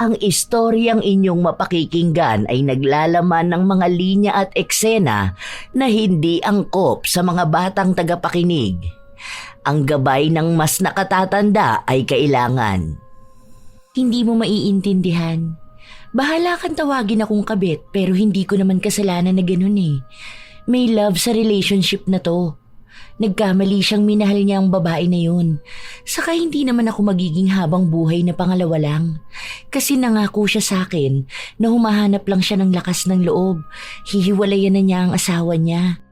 Ang istoryang inyong mapakikinggan ay naglalaman ng mga linya at eksena na hindi angkop sa mga batang tagapakinig. Ang gabay ng mas nakatatanda ay kailangan. Hindi mo maiintindihan. Bahala kang tawagin akong kabit pero hindi ko naman kasalanan na ganun eh. May love sa relationship na to. Nagkamali siyang minahal niya ang babae na yun. Saka hindi naman ako magiging habang buhay na pangalawa lang. Kasi nangako siya sa akin na humahanap lang siya ng lakas ng loob. Hihiwalayan na niya ang asawa niya.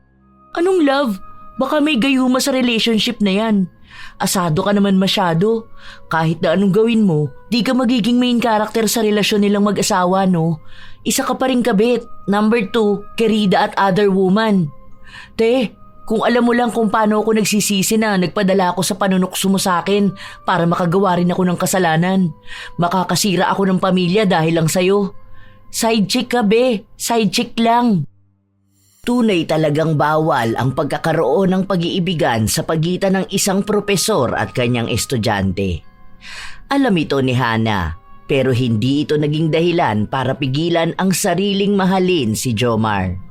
Anong love? Baka may gayuma sa relationship na yan. Asado ka naman masyado. Kahit na anong gawin mo, di ka magiging main character sa relasyon nilang mag-asawa, no? Isa ka pa rin kabit. Number 2, kerida at other woman. Te, kung alam mo lang kung paano ako nagsisisi na nagpadala ako sa panunukso mo sa akin para makagawa rin ako ng kasalanan. Makakasira ako ng pamilya dahil lang sa'yo. Side chick ka be, side chick lang. Tunay talagang bawal ang pagkakaroon ng pag-iibigan sa pagitan ng isang propesor at kanyang estudyante. Alam ito ni Hana, pero hindi ito naging dahilan para pigilan ang sariling mahalin si Jomar.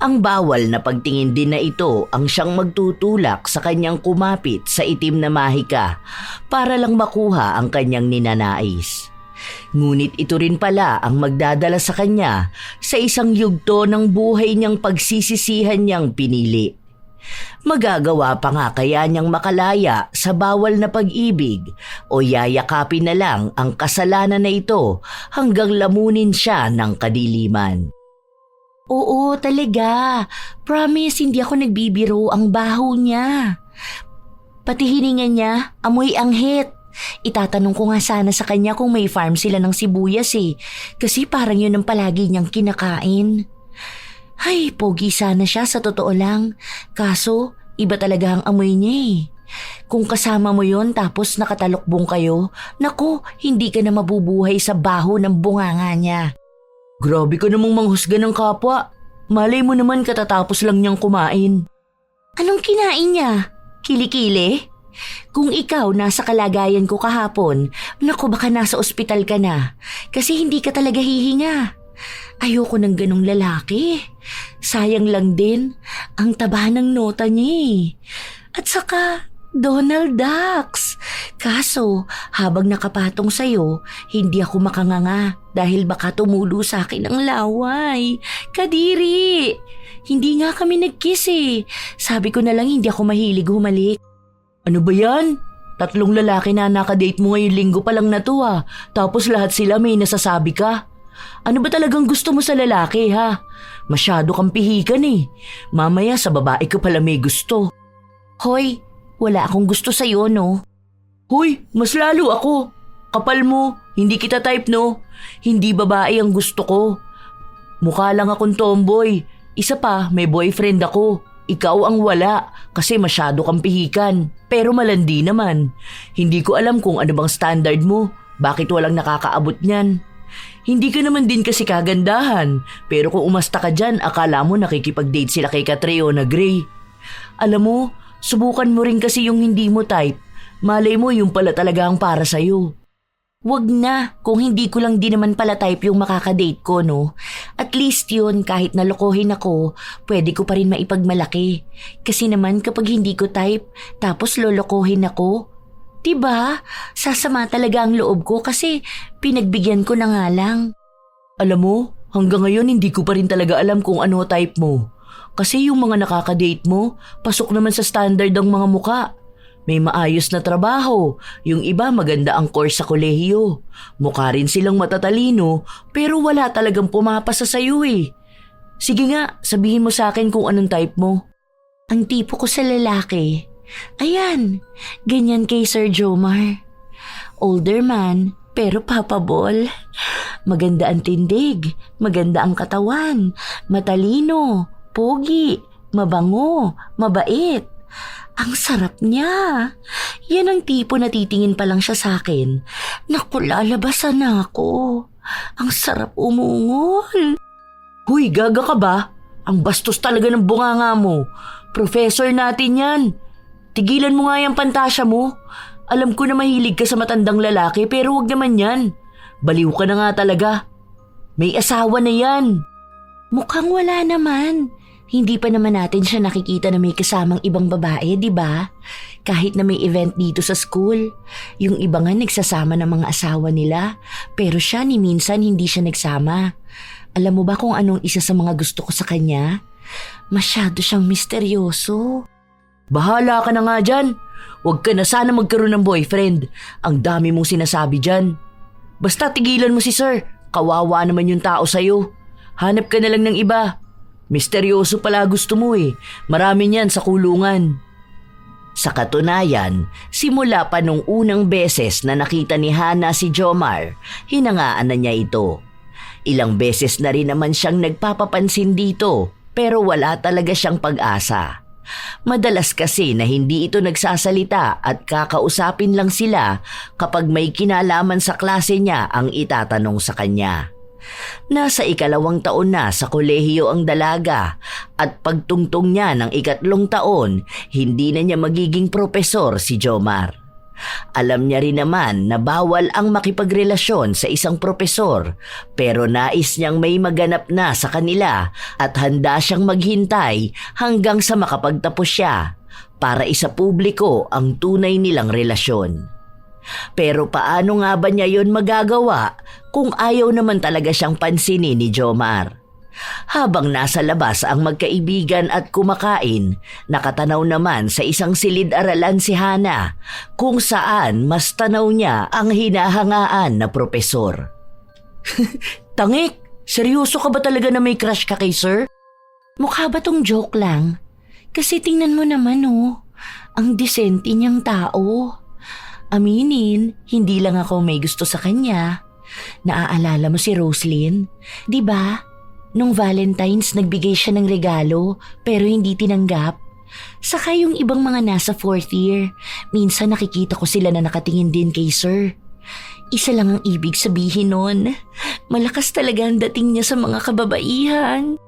Ang bawal na pagtingin din na ito ang siyang magtutulak sa kanyang kumapit sa itim na mahika para lang makuha ang kanyang ninanais. Ngunit ito rin pala ang magdadala sa kanya sa isang yugto ng buhay niyang pagsisisihan niyang pinili. Magagawa pa nga kaya niyang makalaya sa bawal na pag-ibig o yayakapin na lang ang kasalanan na ito hanggang lamunin siya ng kadiliman. Oo, talaga. Promise, hindi ako nagbibiro. Ang baho niya. Pati hininga niya, amoy anghit. Itatanong ko nga sana sa kanya kung may farm sila ng sibuyas eh. Kasi parang yun ang palagi niyang kinakain. Ay, pogi sana siya sa totoo lang. Kaso, iba talaga ang amoy niya eh. Kung kasama mo yon tapos nakatalokbong kayo, naku, hindi ka na mabubuhay sa baho ng bunganga niya. Grabe ka namang manghusga ng kapwa. Malay mo naman katatapos lang niyang kumain. Anong kinain niya? Kilikili? Kung ikaw nasa kalagayan ko kahapon, naku baka nasa ospital ka na. Kasi hindi ka talaga hihinga. Ayoko ng ganong lalaki. Sayang lang din, ang taba ng nota niya eh. At saka, Donald Ducks. Kaso, habang nakapatong sa'yo, hindi ako makanganga dahil baka tumulo sa akin ang laway. Kadiri! Hindi nga kami nag-kiss eh. Sabi ko na lang hindi ako mahilig humalik. Ano ba yan? 3 lalaki na nakadate mo ngayong linggo pa lang na to ah. Tapos lahat sila may nasasabi ka. Ano ba talagang gusto mo sa lalaki ha? Masyado kang pihikan eh. Mamaya sa babae ka pala may gusto. Hoy, wala akong gusto sa'yo no? Hoy, mas lalo ako. Kapal mo, hindi kita type no? Hindi babae ang gusto ko. Mukha lang akong tomboy. Isa pa, may boyfriend ako. Ikaw ang wala kasi masyado kang pihikan. Pero malandi naman. Hindi ko alam kung ano bang standard mo. Bakit walang nakakaabot niyan? Hindi ka naman din kasi kagandahan. Pero kung umasta ka dyan, akala mo nakikipag-date sila kay Catriona Gray. Alam mo, subukan mo rin kasi yung hindi mo type. Malay mo yung pala talaga ang para sa'yo. Wag na, kung hindi ko lang din naman pala type yung makakadate ko, no? At least yun, kahit nalokohin ako, pwede ko pa rin maipagmalaki. Kasi naman kapag hindi ko type, tapos lolokohin ako, diba? Sasama talaga ang loob ko kasi pinagbigyan ko na nga lang. Alam mo, hanggang ngayon hindi ko pa rin talaga alam kung ano type mo. Kasi yung mga nakakadate mo, pasok naman sa standard ang mga muka. May maayos na trabaho, yung iba maganda ang course sa kolehiyo. Mukha rin silang matatalino pero wala talagang pumapasa sa'yo eh. Sige nga, sabihin mo sa akin kung anong type mo. Ang tipo ko sa lalaki, ayan, ganyan kay Sir Jomar. Older man, pero papabol. Maganda ang tindig, maganda ang katawan, matalino, pogi, mabango, mabait. Ang sarap niya. Yan ang tipo na titingin pa lang siya sa akin. Naku, lalabasan na ako. Ang sarap umungol. Huy, gaga ka ba? Ang bastos talaga ng bunganga mo. Professor natin yan. Tigilan mo nga yung pantasya mo. Alam ko na mahilig ka sa matandang lalaki pero wag naman yan. Baliw ka na nga talaga. May asawa na yan. Mukhang wala naman. Hindi pa naman natin siya nakikita na may kasamang ibang babae, di ba? Kahit na may event dito sa school. Yung iba nga nagsasama ng mga asawa nila, pero siya ni minsan hindi siya nagsama. Alam mo ba kung anong isa sa mga gusto ko sa kanya? Masyado siyang misteryoso. Bahala ka na nga dyan. Huwag ka na sana magkaroon ng boyfriend. Ang dami mong sinasabi dyan. Basta tigilan mo si sir. Kawawa naman yung tao sa'yo. Hanap ka na lang ng iba. Misteryoso pala gusto mo eh. Marami niyan sa kulungan. Sa katunayan, simula pa nung unang beses na nakita ni Hana si Jomar, hinangaan na niya ito. Ilang beses na rin naman siyang nagpapapansin dito, pero wala talaga siyang pag-asa. Madalas kasi na hindi ito nagsasalita at kakausapin lang sila kapag may kinalaman sa klase niya ang itatanong sa kanya. Nasa 2 taon na sa kolehiyo ang dalaga at pagtungtong niya ng 3 taon, hindi na niya magiging propesor si Jomar. Alam niya rin naman na bawal ang makipagrelasyon sa isang propesor, pero nais niyang may maganap na sa kanila at handa siyang maghintay hanggang sa makapagtapos siya para isapubliko ang tunay nilang relasyon. Pero paano nga ba niya yon magagawa kung ayaw naman talaga siyang pansinin ni Jomar? Habang nasa labas ang magkaibigan at kumakain, nakatanaw naman sa isang silid-aralan si Hana kung saan mas tanaw niya ang hinahangaan na propesor. Tangik, seryoso ka ba talaga na may crush ka kay sir? Mukha ba tong joke lang? Kasi tingnan mo naman ang disente niyang tao. Aminin, hindi lang ako may gusto sa kanya. Naaalala mo si Roslyn? Di ba? Nung Valentine's nagbigay siya ng regalo pero hindi tinanggap. Saka yung ibang mga nasa 4th year, minsan nakikita ko sila na nakatingin din kay sir. Isa lang ang ibig sabihin nun. Malakas talaga ang dating niya sa mga kababaihan.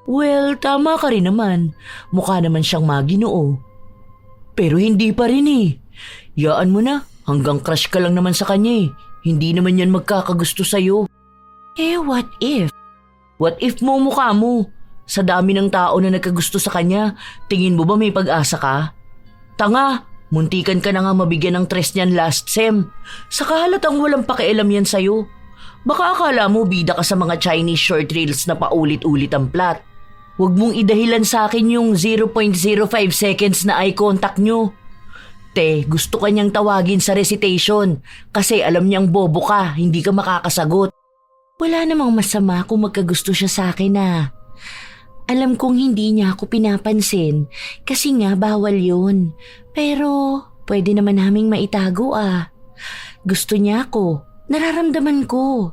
Well, tama ka rin naman. Mukha naman siyang maginoo. Pero hindi pa rin eh. Yaan mo na, hanggang crush ka lang naman sa kanya eh. Hindi naman yan magkakagusto sa'yo. What if? What if mo mukha mo? Sa dami ng tao na nagkagusto sa kanya, tingin mo ba may pag-asa ka? Tanga, muntikan ka na nga mabigyan ng tres niyan last sem. Saka halatang walang pakialam yan sa'yo. Baka akala mo bida ka sa mga Chinese short reels na paulit-ulit ang plot. Huwag mong idahilan sa akin yung 0.05 seconds na eye contact nyo. Gusto ka niyang tawagin sa recitation kasi alam niyang bobo ka, hindi ka makakasagot. Wala namang masama kung magkagusto siya sa akin Alam kong hindi niya ako pinapansin kasi nga bawal yun. Pero pwede naman naming maitago Gusto niya ako, nararamdaman ko.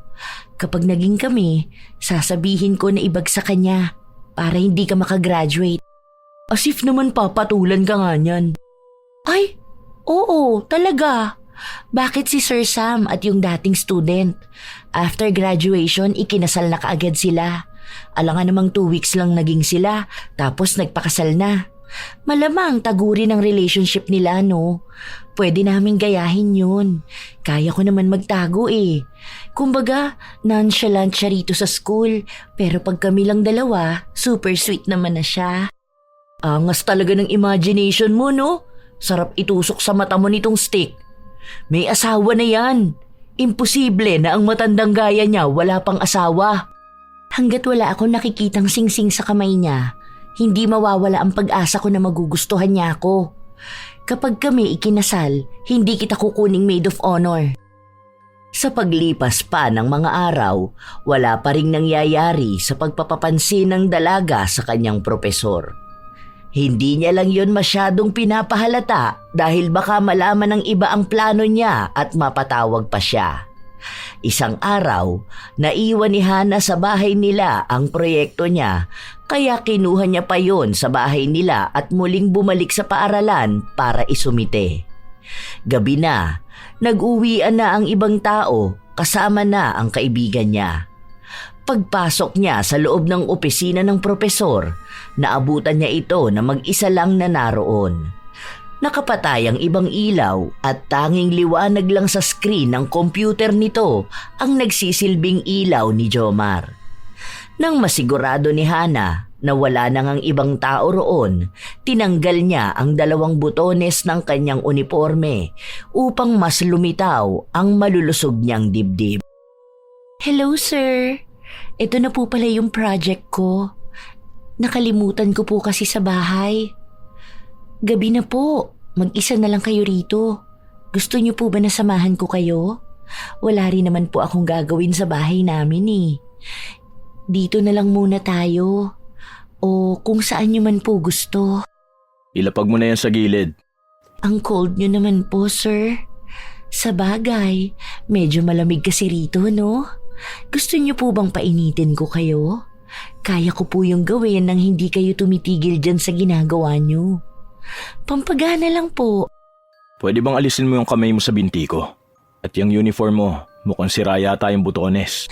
Kapag naging kami, sasabihin ko na ibag sa kanya para hindi ka makagraduate. As if naman papatulan ka nga niyan. Ay, oo, talaga. Bakit si Sir Sam at yung dating student? After graduation, ikinasal na kaagad sila. Alangan namang 2 weeks lang naging sila, tapos nagpakasal na. Malamang taguri ng relationship nila, no? Pwede naming gayahin yun. Kaya ko naman magtago Kumbaga, nonchalant siya rito sa school, pero pag kami lang dalawa, super sweet naman na siya. Angas talaga ng imagination mo, no? Sarap itusok sa mata mo nitong stick. May asawa na yan. Imposible na ang matandang gaya niya wala pang asawa. Hanggat wala akong nakikitang singsing sa kamay niya, hindi mawawala ang pag-asa ko na magugustuhan niya ako. Kapag kami ikinasal, hindi kita kukuning maid of honor. Sa paglipas pa ng mga araw, wala pa ring nangyayari sa pagpapapansin ng dalaga sa kanyang propesor. Hindi niya lang yon masyadong pinapahalata dahil baka malaman ng iba ang plano niya at mapatawag pa siya. Isang araw, naiwan ni Hana sa bahay nila ang proyekto niya kaya kinuha niya pa yon sa bahay nila at muling bumalik sa paaralan para isumite. Gabi na, nag-uwian na ang ibang tao kasama na ang kaibigan niya. Pagpasok niya sa loob ng opisina ng propesor, naabutan niya ito na mag-isa lang na naroon. Nakapatay ang ibang ilaw at tanging liwanag lang sa screen ng computer nito ang nagsisilbing ilaw ni Jomar. Nang masigurado ni Hana na wala nang ang ibang tao roon, tinanggal niya ang 2 butones ng kanyang uniforme upang mas lumitaw ang malulusog niyang dibdib. Hello, sir. Ito na po pala yung project ko. Nakalimutan ko po kasi sa bahay. Gabi na po. Mag-isa na lang kayo rito. Gusto niyo po ba na samahan ko kayo? Wala rin naman po akong gagawin sa bahay namin eh. Dito na lang muna tayo. O kung saan niyo man po gusto. Ilapag mo na yan sa gilid. Ang cold niyo naman po, sir. Sa bagay, medyo malamig kasi rito, no? Gusto niyo po bang painitin ko kayo? Kaya ko po yung gawin nang hindi kayo tumitigil dyan sa ginagawa niyo. Pampagana lang po. Pwede bang alisin mo yung kamay mo sa binti ko? At yung uniform mo, mukhang sira yata yung butones.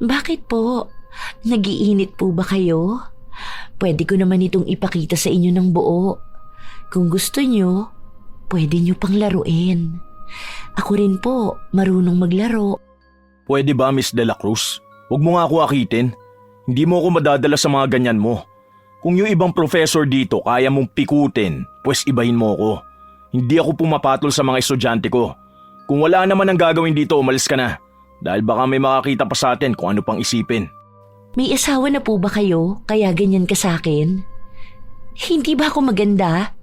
Bakit po? Nagiinit po ba kayo? Pwede ko naman itong ipakita sa inyo ng buo. Kung gusto nyo, pwede nyo pang laruin. Ako rin po, marunong maglaro. Pwede ba, Miss De La Cruz? Huwag mo nga ako akitin. Hindi mo ako madadala sa mga ganyan mo. Kung yung ibang professor dito kaya mong pikutin, pues ibahin mo ako. Hindi ako pumapatol sa mga estudyante ko. Kung wala naman ang gagawin dito, umalis ka na. Dahil baka may makakita pa sa atin kung ano pang isipin. May asawa na po ba kayo kaya ganyan ka sa akin? Hindi ba ako maganda?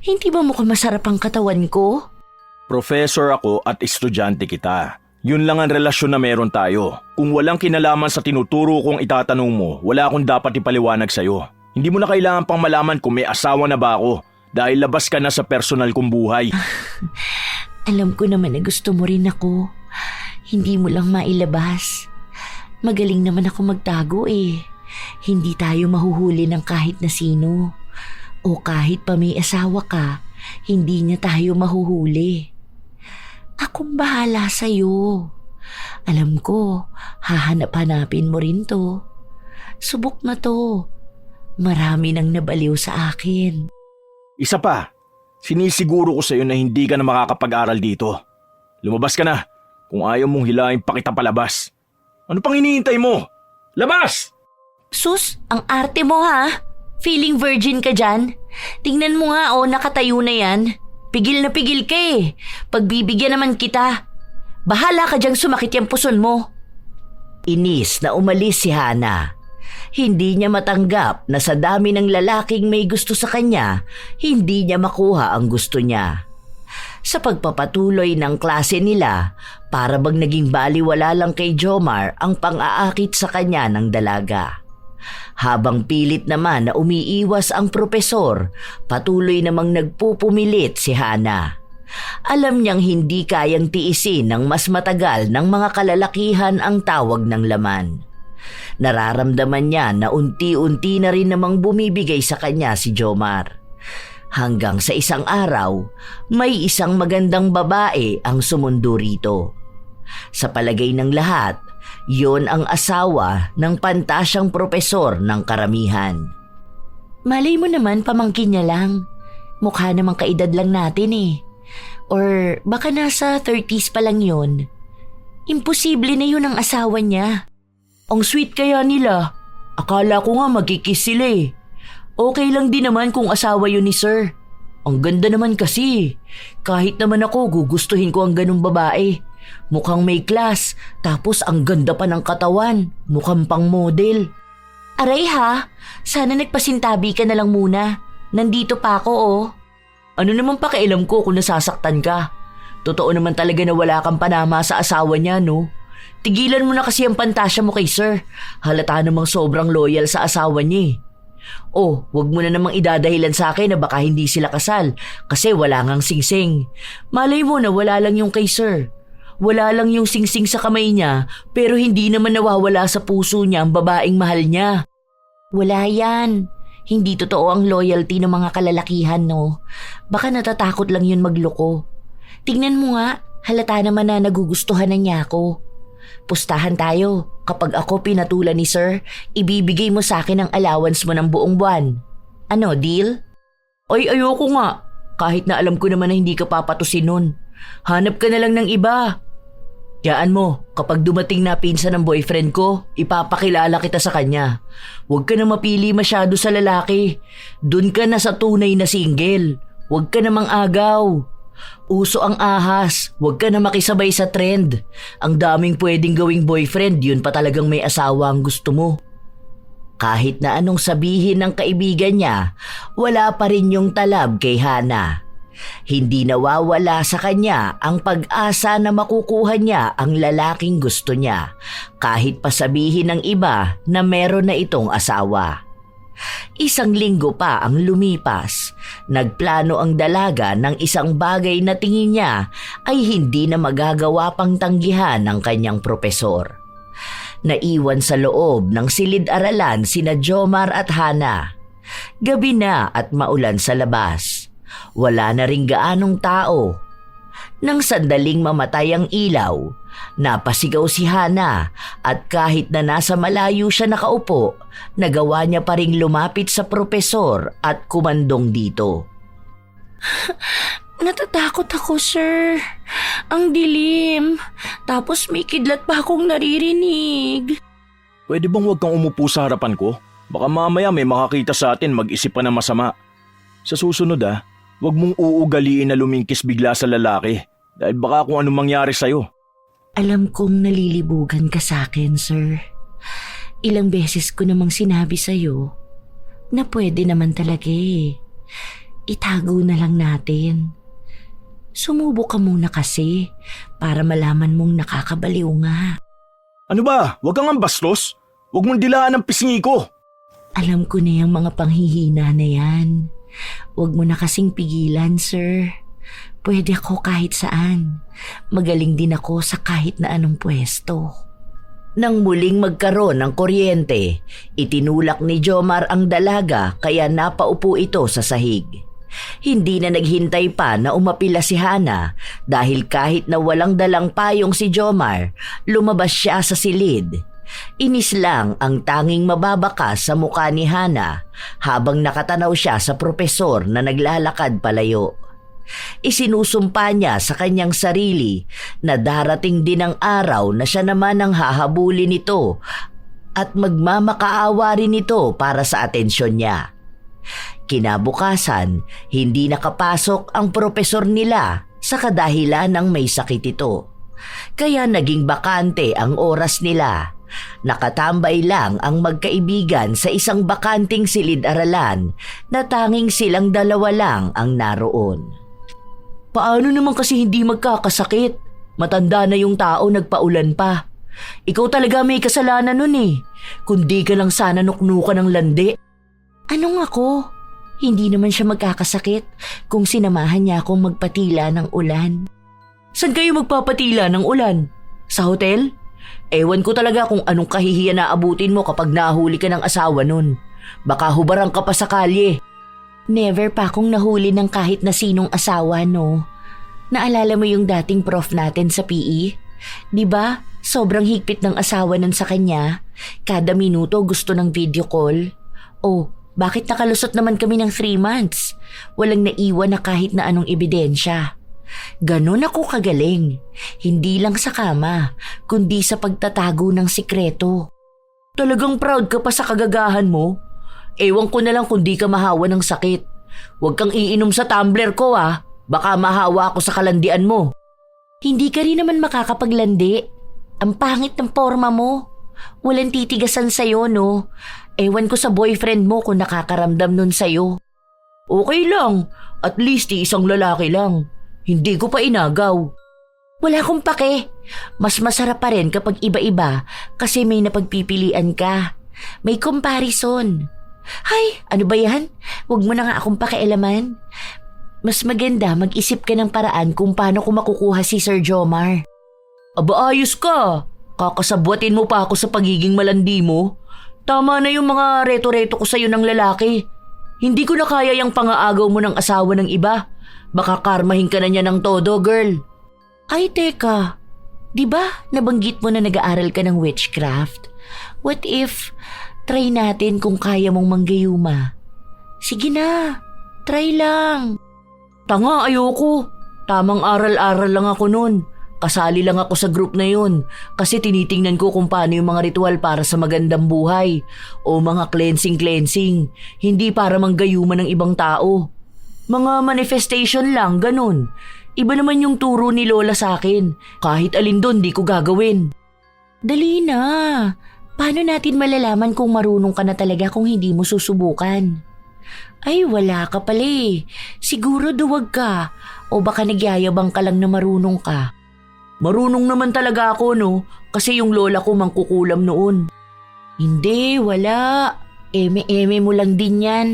Hindi ba mukhang masarap ang katawan ko? Professor ako at estudyante kita. Yun lang ang relasyon na meron tayo. Kung walang kinalaman sa tinuturo kong itatanong mo, wala akong dapat ipaliwanag sa'yo. Hindi mo na kailangan pang malaman kung may asawa na ba ako dahil labas ka na sa personal kong buhay. Alam ko naman na gusto mo rin ako. Hindi mo lang mailabas. Magaling naman ako magtago eh. Hindi tayo mahuhuli ng kahit na sino. O kahit pa may asawa ka, hindi niya tayo mahuhuli. Akong bahala sa'yo. Alam ko, hahanap-hanapin mo rin to. Subok na to. Marami nang nabaliw sa akin. Isa pa, sinisiguro ko sa'yo na hindi ka na makakapag-aral dito. Lumabas ka na. Kung ayaw mong hilahin pa kita palabas. Ano pang hinihintay mo? Labas! Sus, ang arte mo ha. Feeling virgin ka dyan. Tingnan mo nga nakatayo na yan. Pigil na pigil ka eh. Pagbibigyan naman kita. Bahala ka dyang sumakit yung puson mo. Inis na umalis si Hana. Hindi niya matanggap na sa dami ng lalaking may gusto sa kanya, hindi niya makuha ang gusto niya. Sa pagpapatuloy ng klase nila, para bang naging baliwala lang kay Jomar ang pang-aakit sa kanya ng dalaga. Habang pilit naman na umiiwas ang propesor, patuloy namang nagpupumilit si Hana. Alam niyang hindi kayang tiisin ng mas matagal ng mga kalalakihan ang tawag ng laman. Nararamdaman niya na unti-unti na rin namang bumibigay sa kanya si Jomar. Hanggang sa isang araw, may isang magandang babae ang sumundo rito. Sa palagay ng lahat, yon ang asawa ng pantasyang propesor ng karamihan. Malay mo naman pamangkin niya lang. Mukha namang kaedad lang natin eh. Or baka nasa 30s pa lang yun. Imposible na yun ang asawa niya. Ang sweet kaya nila. Akala ko nga magkikiss sila eh. Okay lang din naman kung asawa yun ni sir. Ang ganda naman kasi. Kahit naman ako gugustuhin ko ang ganung babae. Mukhang may class, tapos ang ganda pa ng katawan. Mukhang pang model. Aray ha, sana nagpasintabi ka na lang muna. Nandito pa ako Ano naman pakialam ko kung nasasaktan ka? Totoo naman talaga na wala kang panama sa asawa niya, no? Tigilan mo na kasi ang pantasya mo kay sir. Halata namang sobrang loyal sa asawa niya. Wag mo na namang idadahilan sa akin na baka hindi sila kasal kasi wala ngang singsing. Malay mo na wala lang yung kay sir. Wala lang yung singsing sa kamay niya pero hindi naman nawawala sa puso niya ang babaeng mahal niya. Wala yan. Hindi totoo ang loyalty ng mga kalalakihan, no? Baka natatakot lang yun magloko. Tingnan mo nga, halata naman na nagugustuhan na niya ako. Pustahan tayo. Kapag ako pinatulan ni sir, ibibigay mo sa akin ang allowance mo ng buong buwan. Ano, deal? Ay, ayoko nga. Kahit na alam ko naman na hindi ka papatusin nun. Hanap ka na lang ng iba. Kayaan mo, kapag dumating na pinsan ng boyfriend ko, ipapakilala kita sa kanya. Huwag ka na mapili masyado sa lalaki. Doon ka na sa tunay na single. Huwag ka namang agaw. Uso ang ahas, huwag ka na makisabay sa trend. Ang daming pwedeng gawing boyfriend, yun pa talagang may asawa ang gusto mo. Kahit na anong sabihin ng kaibigan niya, wala pa rin yung talab kay Hana. Hindi nawawala sa kanya ang pag-asa na makukuha niya ang lalaking gusto niya, kahit pa sabihin ng iba na meron na itong asawa. Isang linggo pa ang lumipas. Nagplano ang dalaga ng isang bagay na tingin niya ay hindi na magagawa pang tanggihan ng kanyang propesor. Naiwan sa loob ng silid-aralan sina Jomar at Hana. Gabi na at maulan sa labas. Wala na ring gaanong tao. Nang sandaling mamatay ang ilaw, napasigaw si Hana at kahit na nasa malayo siya nakaupo, nagawa niya pa ring lumapit sa propesor at kumandong dito. Natatakot ako, sir. Ang dilim. Tapos may kidlat pa akong naririnig. Pwede bang huwag kang umupo sa harapan ko? Baka mamaya may makakita sa atin mag-isip pa na masama. Sa susunod huwag mong uugaliin na lumingkis bigla sa lalaki dahil baka kung anong mangyari sa'yo. Alam kong nalilibugan ka sa akin, sir. Ilang beses ko namang sinabi sa'yo na pwede naman talaga Itago na lang natin. Sumubok ka muna kasi para malaman mong nakakabaliw nga. Ano ba? Huwag kang ang bastos. Huwag mong dilaan ang pisngi ko. Alam ko na yung mga panghihina na yan. Huwag mo na kasing pigilan, sir. Pwede ako kahit saan. Magaling din ako sa kahit na anong pwesto. Nang muling magkaroon ng kuryente, itinulak ni Jomar ang dalaga kaya napaupo ito sa sahig. Hindi na naghintay pa na umapila si Hana dahil kahit na walang dalang payong si Jomar, lumabas siya sa silid. Inis lang ang tanging mababakas sa mukha ni Hana habang nakatanaw siya sa propesor na naglalakad palayo. Isinusumpa niya sa kanyang sarili na darating din ang araw na siya naman ang hahabulin nito at magmamakaawa rin ito para sa atensyon niya. Kinabukasan, hindi nakapasok ang propesor nila sa kadahilan ng may sakit ito. Kaya naging bakante ang oras nila. Nakatambay lang ang magkaibigan sa isang bakanting silid-aralan na tanging silang dalawa lang ang naroon. Paano naman kasi hindi magkakasakit? Matanda na yung tao, nagpaulan pa. Ikaw talaga may kasalanan nun Kundi ka lang sana nuknukan ng landi. Anong ako? Hindi naman siya magkakasakit kung sinamahan niya akong magpatila ng ulan. Saan kayo magpapatila ng ulan? Sa hotel? Ewan ko talaga kung anong kahihiyan na abutin mo kapag nahuli ka ng asawa nun. Baka hubarang ka pa sa kalye. Never pa akong nahuli ng kahit na sinong asawa, no? Naalala mo yung dating prof natin sa PE? Diba? Sobrang higpit ng asawa nun sa kanya. Kada minuto gusto ng video call. Oh, bakit nakalusot naman kami ng 3 months? Walang naiwan na kahit na anong ebidensya. Ganon ako kagaling. Hindi lang sa kama, kundi sa pagtatago ng sikreto. Talagang proud ka pa sa kagagahan mo? Ewan ko na lang kung di ka mahawa ng sakit. Huwag kang iinom sa tumbler ko Baka mahawa ako sa kalandian mo. Hindi ka rin naman makakapaglandi. Ang pangit ng forma mo. Walang titigasan sa'yo, no? Ewan ko sa boyfriend mo kung nakakaramdam nun sa'yo. Okay lang. At least isang lalaki lang. Hindi ko pa inagaw. Wala akong pake. Mas masarap pa rin kapag iba-iba kasi may napagpipilian ka. May comparison. Hay, ano ba yan? Huwag mo na nga akong pakialaman. Mas maganda mag-isip ka ng paraan kung paano ko makukuha si Sir Jomar. Aba, ayos ka. Kakasabwatin mo pa ako sa pagiging malandi mo. Tama na yung mga reto-reto ko sa'yo ng lalaki. Hindi ko na kaya yung pangaagaw mo ng asawa ng iba. Baka karmahin ka na niya ng todo, girl. Ay, teka. Diba nabanggit mo na nag-aaral ka ng witchcraft? What if try natin kung kaya mong manggayuma? Sige na, try lang. Tanga, ayoko. Tamang aral-aral lang ako nun. Kasali lang ako sa group na yun kasi tinitingnan ko kung paano yung mga ritual para sa magandang buhay o mga cleansing. Hindi para manggayuman ng ibang tao. Mga manifestation lang, ganun. Iba naman yung turo ni Lola sa akin. Kahit alin doon, di ko gagawin. Dali na. Paano natin malalaman kung marunong ka na talaga kung hindi mo susubukan? Ay, wala ka pala eh. Siguro duwag ka. O baka nagyayabang ka lang na marunong ka. Marunong naman talaga ako, no? Kasi yung lola ko mangkukulam noon. Hindi, wala. Eme-eme mo lang din yan.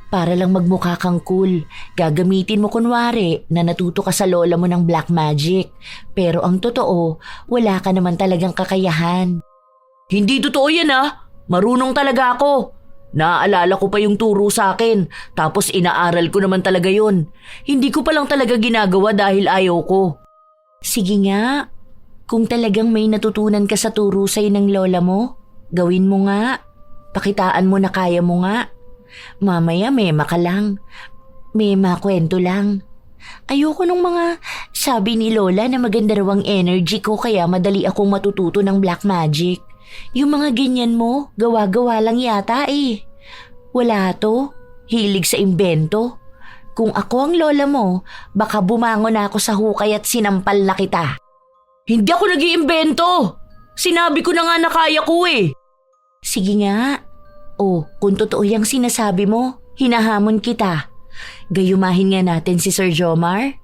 Para lang magmukha kang cool. Gagamitin mo kunwari na natuto ka sa lola mo ng black magic. Pero ang totoo, wala ka naman talagang kakayahan. Hindi totoo yan, ah. Marunong talaga ako. Naaalala ko pa yung turo sa akin, tapos inaaral ko naman talaga yun. Hindi ko pa lang talaga ginagawa dahil ayaw ko. Sige nga, kung talagang may natutunan ka sa turo sa'yo ng lola mo, gawin mo nga. Pakitaan mo na kaya mo nga. Mamaya mema ka lang. Mema kwento lang. Ayoko nung mga sabi ni lola na maganda raw ang energy ko kaya madali akong matututo ng black magic. Yung mga ganyan mo, gawa-gawa lang yata eh. Wala to, hilig sa imbento. Kung ako ang lola mo, baka bumangon ako sa hukay at sinampal na kita. Hindi ako nag-iimbento! Sinabi ko na nga na kaya ko eh. Sige nga. O, kung totoo yung sinasabi mo, hinahamon kita. Gayumahin nga natin si Sir Jomar.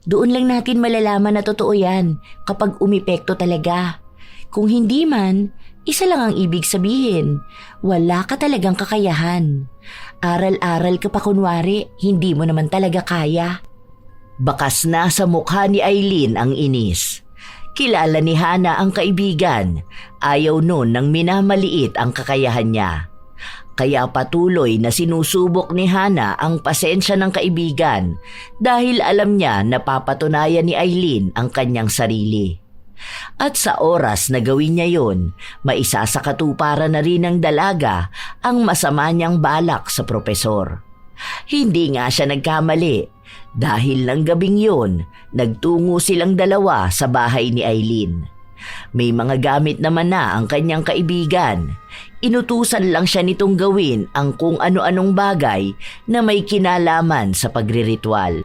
Doon lang natin malalaman na totoo yan kapag umipekto talaga. Kung hindi man, isa lang ang ibig sabihin. Wala ka talagang kakayahan. Aral-aral ka pa kunwari, hindi mo naman talaga kaya. Bakas na sa mukha ni Aileen ang inis. Kilala ni Hana ang kaibigan. Ayaw nun nang minamaliit ang kakayahan niya. Kaya patuloy na sinusubok ni Hana ang pasensya ng kaibigan dahil alam niya na papatunayan ni Aileen ang kanyang sarili. At sa oras na gawin niya yon, maisasakatuparan na rin ng dalaga ang masama niyang balak sa propesor. Hindi nga siya nagkamali dahil ng gabing yon, nagtungo silang dalawa sa bahay ni Aileen. May mga gamit naman na ang kanyang kaibigan. Inutusan lang siya nitong gawin ang kung ano-anong bagay na may kinalaman sa pagriritual.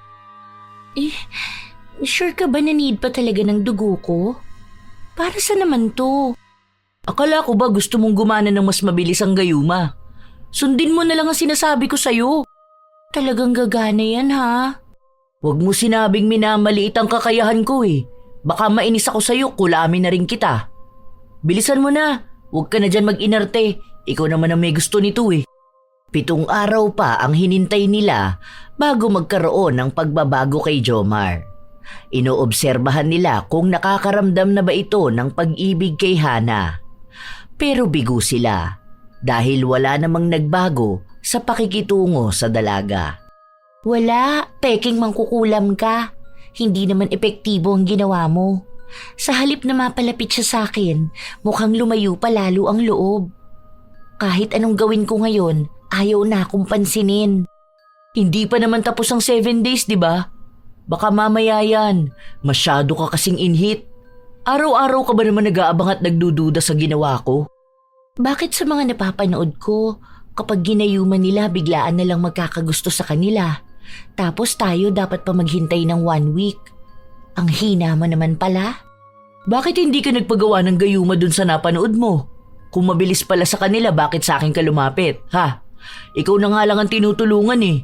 Sure ka ba na need pa talaga ng dugo ko? Para sa naman to? Akala ko ba gusto mong gumana ng mas mabilis ang gayuma? Sundin mo na lang ang sinasabi ko sa'yo. Talagang gagana yan ha? Huwag mo sinabing minamaliit ang kakayahan ko eh. Baka mainis ako sa'yo, kulamin na rin kita. Bilisan mo na, huwag ka na dyan mag-inarte. Ikaw naman ang may gusto nito eh. 7 araw pa ang hinintay nila bago magkaroon ng pagbabago kay Jomar. Inoobserbahan nila kung nakakaramdam na ba ito ng pag-ibig kay Hana. Pero bigo sila dahil wala namang nagbago sa pakikitungo sa dalaga. Wala, peking mangkukulam ka. Hindi naman epektibo ang ginawa mo. Sa halip na mapalapit siya sa akin, mukhang lumayo pa lalo ang loob. Kahit anong gawin ko ngayon, ayaw na akong pansinin. Hindi pa naman tapos ang 7 days, di ba? Baka mamaya yan. Masyado ka kasing inhit. Araw-araw ka ba naman nag-aabang at nagdududa sa ginawa ko? Bakit sa mga napapanood ko, kapag ginayuman nila biglaan na lang magkakagusto sa kanila? Tapos tayo dapat pa maghintay ng 1 week. Ang hina mo naman pala. Bakit hindi ka nagpagawa ng gayuma dun sa napanood mo? Kung mabilis pala sa kanila, bakit sa akin ka lumapit, ha? Ikaw na nga lang ang tinutulungan eh.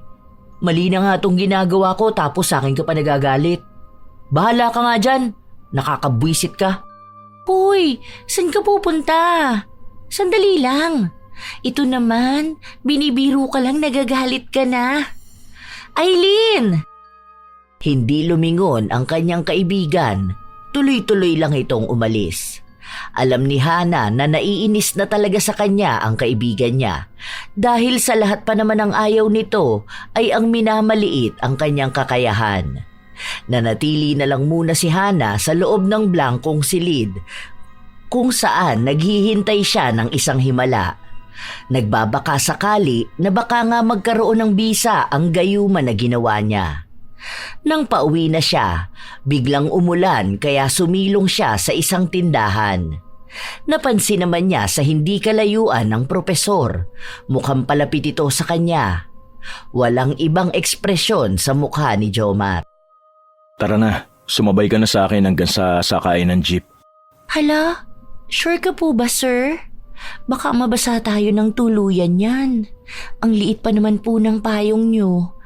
Mali na nga itong ginagawa ko tapos sa akin ka pa nagagalit. Bahala ka nga dyan. Nakakabwisit ka. Hoy, saan ka pupunta? Sandali lang. Ito naman, binibiro ka lang, nagagalit ka na. Aileen! Hindi lumingon ang kanyang kaibigan. Tuloy-tuloy lang itong umalis. Alam ni Hana na naiinis na talaga sa kanya ang kaibigan niya dahil sa lahat pa naman ang ayaw nito ay ang minamaliit ang kanyang kakayahan. Nanatili na lang muna si Hana sa loob ng blangkong silid kung saan naghihintay siya ng isang himala. Nagbabaka sakali na baka nga magkaroon ng bisa ang gayuma na ginawa niya. Nang pauwi na siya, biglang umulan kaya sumilong siya sa isang tindahan. Napansin naman niya sa hindi kalayuan ng propesor. Mukhang palapit ito sa kanya. Walang ibang ekspresyon sa mukha ni Jomar. Tara na, sumabay ka na sa akin hanggang sa sakayan ng jeep. Hala, sure ka po ba, sir? Baka mabasa tayo ng tuluyan yan. Ang liit pa naman po ng payong nyo.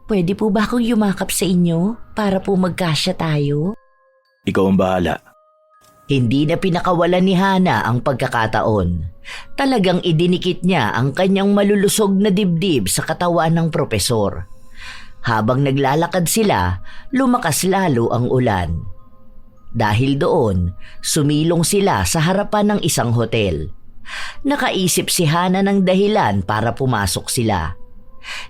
Pwede po ba akong yumakap sa inyo para po magkasya tayo? Ikaw ang bahala. Hindi na pinakawalan ni Hana ang pagkakataon. Talagang idinikit niya ang kanyang malulusog na dibdib sa katawan ng propesor. Habang naglalakad sila, lumakas lalo ang ulan. Dahil doon, sumilong sila sa harapan ng isang hotel. Nakaisip si Hana ng dahilan para pumasok sila.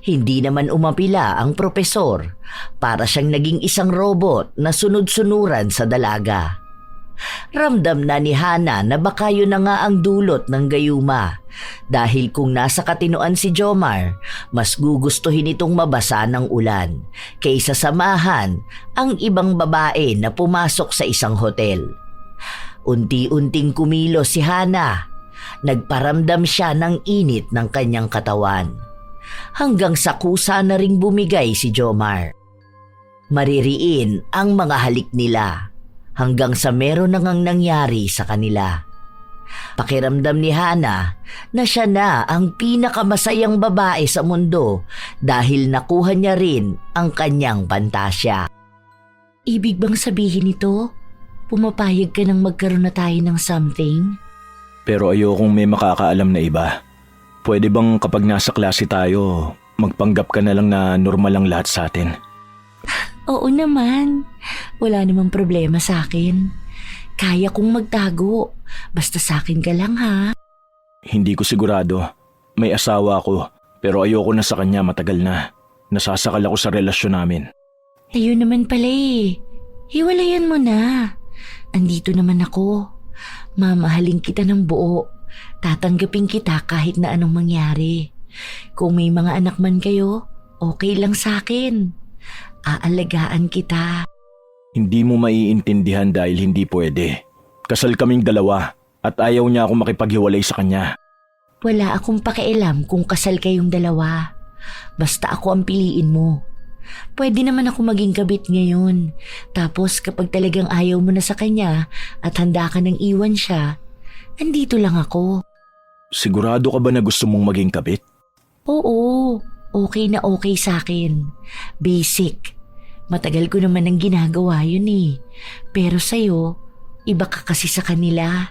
Hindi naman umapila ang propesor, para siyang naging isang robot na sunod-sunuran sa dalaga. Ramdam na ni Hana na baka yun na nga ang dulot ng gayuma, dahil kung nasa katinoan si Jomar, mas gugustuhin itong mabasa ng ulan kaysa samahan ang ibang babae na pumasok sa isang hotel. Unti-unting kumilos si Hana. Nagparamdam siya ng init ng kanyang katawan. Hanggang sa kusa na ring bumigay si Jomar. Maririin ang mga halik nila hanggang sa meron na ngang nangyari sa kanila. Pakiramdam ni Hana na siya na ang pinakamasayang babae sa mundo dahil nakuha niya rin ang kanyang pantasya. Ibig bang sabihin nito, pumapayag ka nang magkaroon na tayo ng something? Pero ayokong may makakaalam na iba. Pwede bang kapag nasa klase tayo, magpanggap ka na lang na normal lang lahat sa atin? Oo naman. Wala namang problema sa akin. Kaya kong magtago. Basta sa akin ka lang, ha? Hindi ko sigurado. May asawa ako, pero ayoko na sa kanya matagal na. Nasasakal ako sa relasyon namin. Tayo naman pala eh. Hiwalayan mo na. Andito naman ako. Mamahalin kita ng buo. Tatanggapin kita kahit na anong mangyari. Kung may mga anak man kayo, okay lang sa akin. Aalagaan kita. Hindi mo maiintindihan dahil hindi pwede. Kasal kaming dalawa at ayaw niya akong makipaghiwalay sa kanya. Wala akong pakialam kung kasal kayong dalawa. Basta ako ang piliin mo. Pwede naman ako maging kabit ngayon. Tapos kapag talagang ayaw mo na sa kanya at handa ka nang iwan siya, andito lang ako. Sigurado ka ba na gusto mong maging kabit? Oo, okay na okay sa akin. Basic. Matagal ko naman ang ginagawa yun eh. Pero sa'yo, iba ka kasi sa kanila.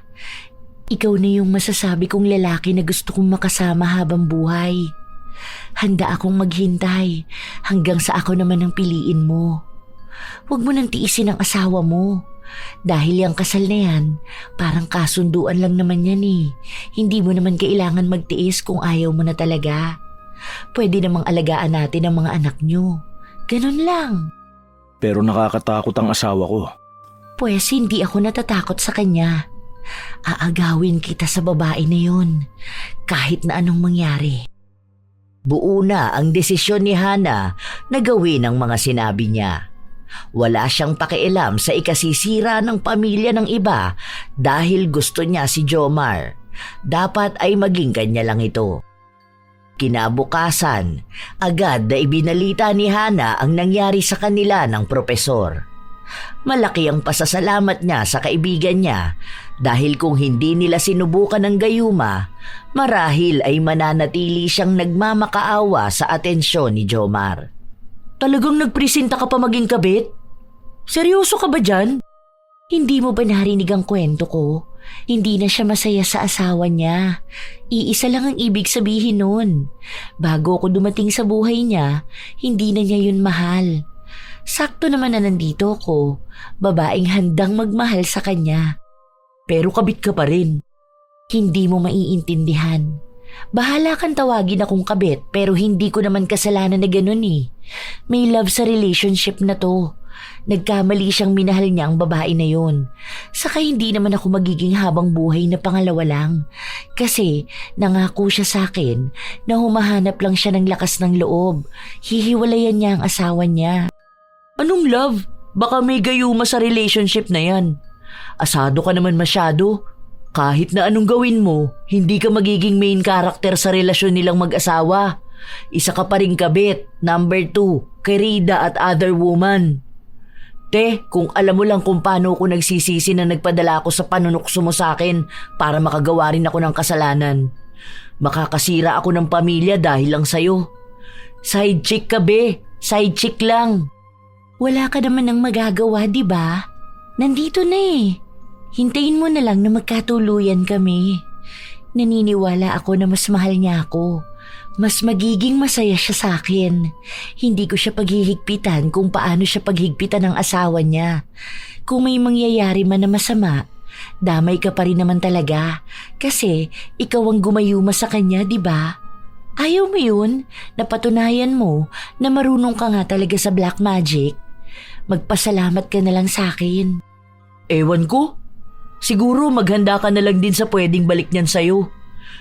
Ikaw na yung masasabi kong lalaki na gusto kong makasama habang buhay. Handa akong maghintay hanggang sa ako naman ang piliin mo. Huwag mo nang tiisin ang asawa mo. Dahil yung kasal na yan, parang kasunduan lang naman yan eh. Hindi mo naman kailangan magtiis kung ayaw mo na talaga. Pwede namang alagaan natin ang mga anak nyo. Ganun lang. Pero nakakatakot ang asawa ko. Pues hindi ako natatakot sa kanya. Aagawin kita sa babae na yun, kahit na anong mangyari. Buo na ang desisyon ni Hana na gawin ang mga sinabi niya. Wala siyang pakialam sa ikasisira ng pamilya ng iba dahil gusto niya si Jomar. Dapat ay maging kanya lang ito. Kinabukasan, agad na ibinalita ni Hana ang nangyari sa kanila ng propesor. Malaki ang pasasalamat niya sa kaibigan niya dahil kung hindi nila sinubukan ng gayuma, marahil ay mananatili siyang nagmamakaawa sa atensyon ni Jomar. Talagang nagpresenta ka pa maging kabit? Seryoso ka ba dyan? Hindi mo ba narinig ang kwento ko? Hindi na siya masaya sa asawa niya. Iisa lang ang ibig sabihin nun. Bago ako dumating sa buhay niya, hindi na niya yun mahal. Sakto naman na nandito ko, babaeng handang magmahal sa kanya. Pero kabit ka pa rin. Hindi mo maiintindihan. Bahala kang tawagin akong kabit pero hindi ko naman kasalanan na ganun eh. May love sa relationship na to. Nagkamali siyang minahal niya ang babae na yon. Saka hindi naman ako magiging habang buhay na pangalawa lang. Kasi nangako siya sa akin na humahanap lang siya ng lakas ng loob. Hihiwalayan niya ang asawa niya. Anong love? Baka may gayuma sa relationship na yan. Asado ka naman masyado. Kahit na anong gawin mo, hindi ka magiging main character sa relasyon nilang mag-asawa. Isa ka pa rin kabit, number 2, kay Rida at other woman. Te, kung alam mo lang kung paano ako nagsisisi na nagpadala ako sa panunukso mo sa akin para makagawa rin ako ng kasalanan. Makakasira ako ng pamilya dahil lang sa'yo. Side chick ka be, side chick lang. Wala ka naman ng magagawa, di ba? Nandito na eh. Hintayin mo na lang na magkatuluyan kami. Naniniwala ako na mas mahal niya ako. Mas magiging masaya siya sa akin. Hindi ko siya paghihigpitan kung paano siya paghigpitan ng asawa niya. Kung may mangyayari man na masama, damay ka pa rin naman talaga. Kasi ikaw ang gumayuma sa kanya, di ba? Ayaw mo yun? Napatunayan mo na marunong ka nga talaga sa black magic. Magpasalamat ka na lang sa akin. Ewan ko. Siguro maghanda ka na lang din sa pwedeng balik niyan sa'yo.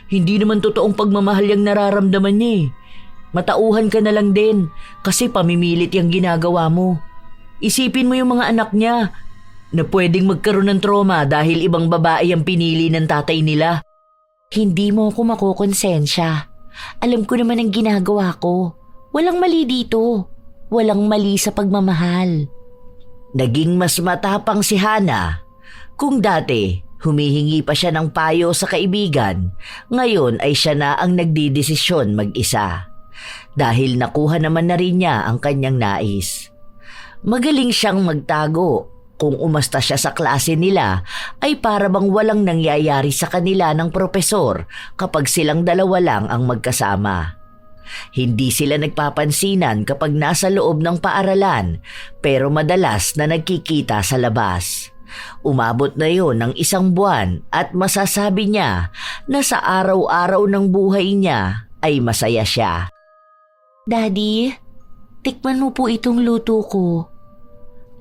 Hindi naman totoong pagmamahal yung nararamdaman niya eh. Matauhan ka na lang din kasi pamimilit yung ginagawa mo. Isipin mo yung mga anak niya na pwedeng magkaroon ng trauma dahil ibang babae ang pinili ng tatay nila. Hindi mo ako makokonsensya. Alam ko naman ang ginagawa ko. Walang mali dito. Walang mali sa pagmamahal. Naging mas matapang si Hana. Kung dati, humihingi pa siya ng payo sa kaibigan, ngayon ay siya na ang nagdidesisyon mag-isa. Dahil nakuha naman na rin niya ang kanyang nais. Magaling siyang magtago. Kung umasta siya sa klase nila, ay para bang walang nangyayari sa kanila ng propesor kapag silang dalawa lang ang magkasama. Hindi sila nagpapansinan kapag nasa loob ng paaralan, pero madalas na nagkikita sa labas. Umabot na yon ng 1 buwan at masasabi niya na sa araw-araw ng buhay niya ay masaya siya. Daddy, tikman mo po itong luto ko.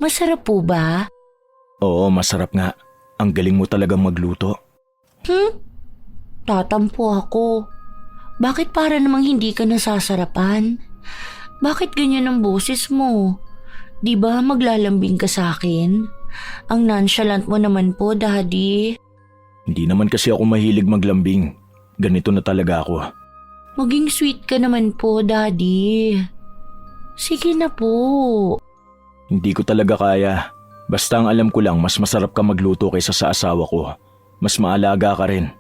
Masarap po ba? Oo, masarap nga. Ang galing mo talagang magluto. Tatampo ako. Bakit para namang hindi ka nasasarapan? Bakit ganyan ang boses mo? Di ba maglalambing ka sa akin? Ang nonchalant mo naman po, Daddy. Hindi naman kasi ako mahilig maglambing. Ganito na talaga ako. Maging sweet ka naman po, Daddy. Sige na po. Hindi ko talaga kaya. Basta ang alam ko lang mas masarap ka magluto kaysa sa asawa ko. Mas maalaga ka rin.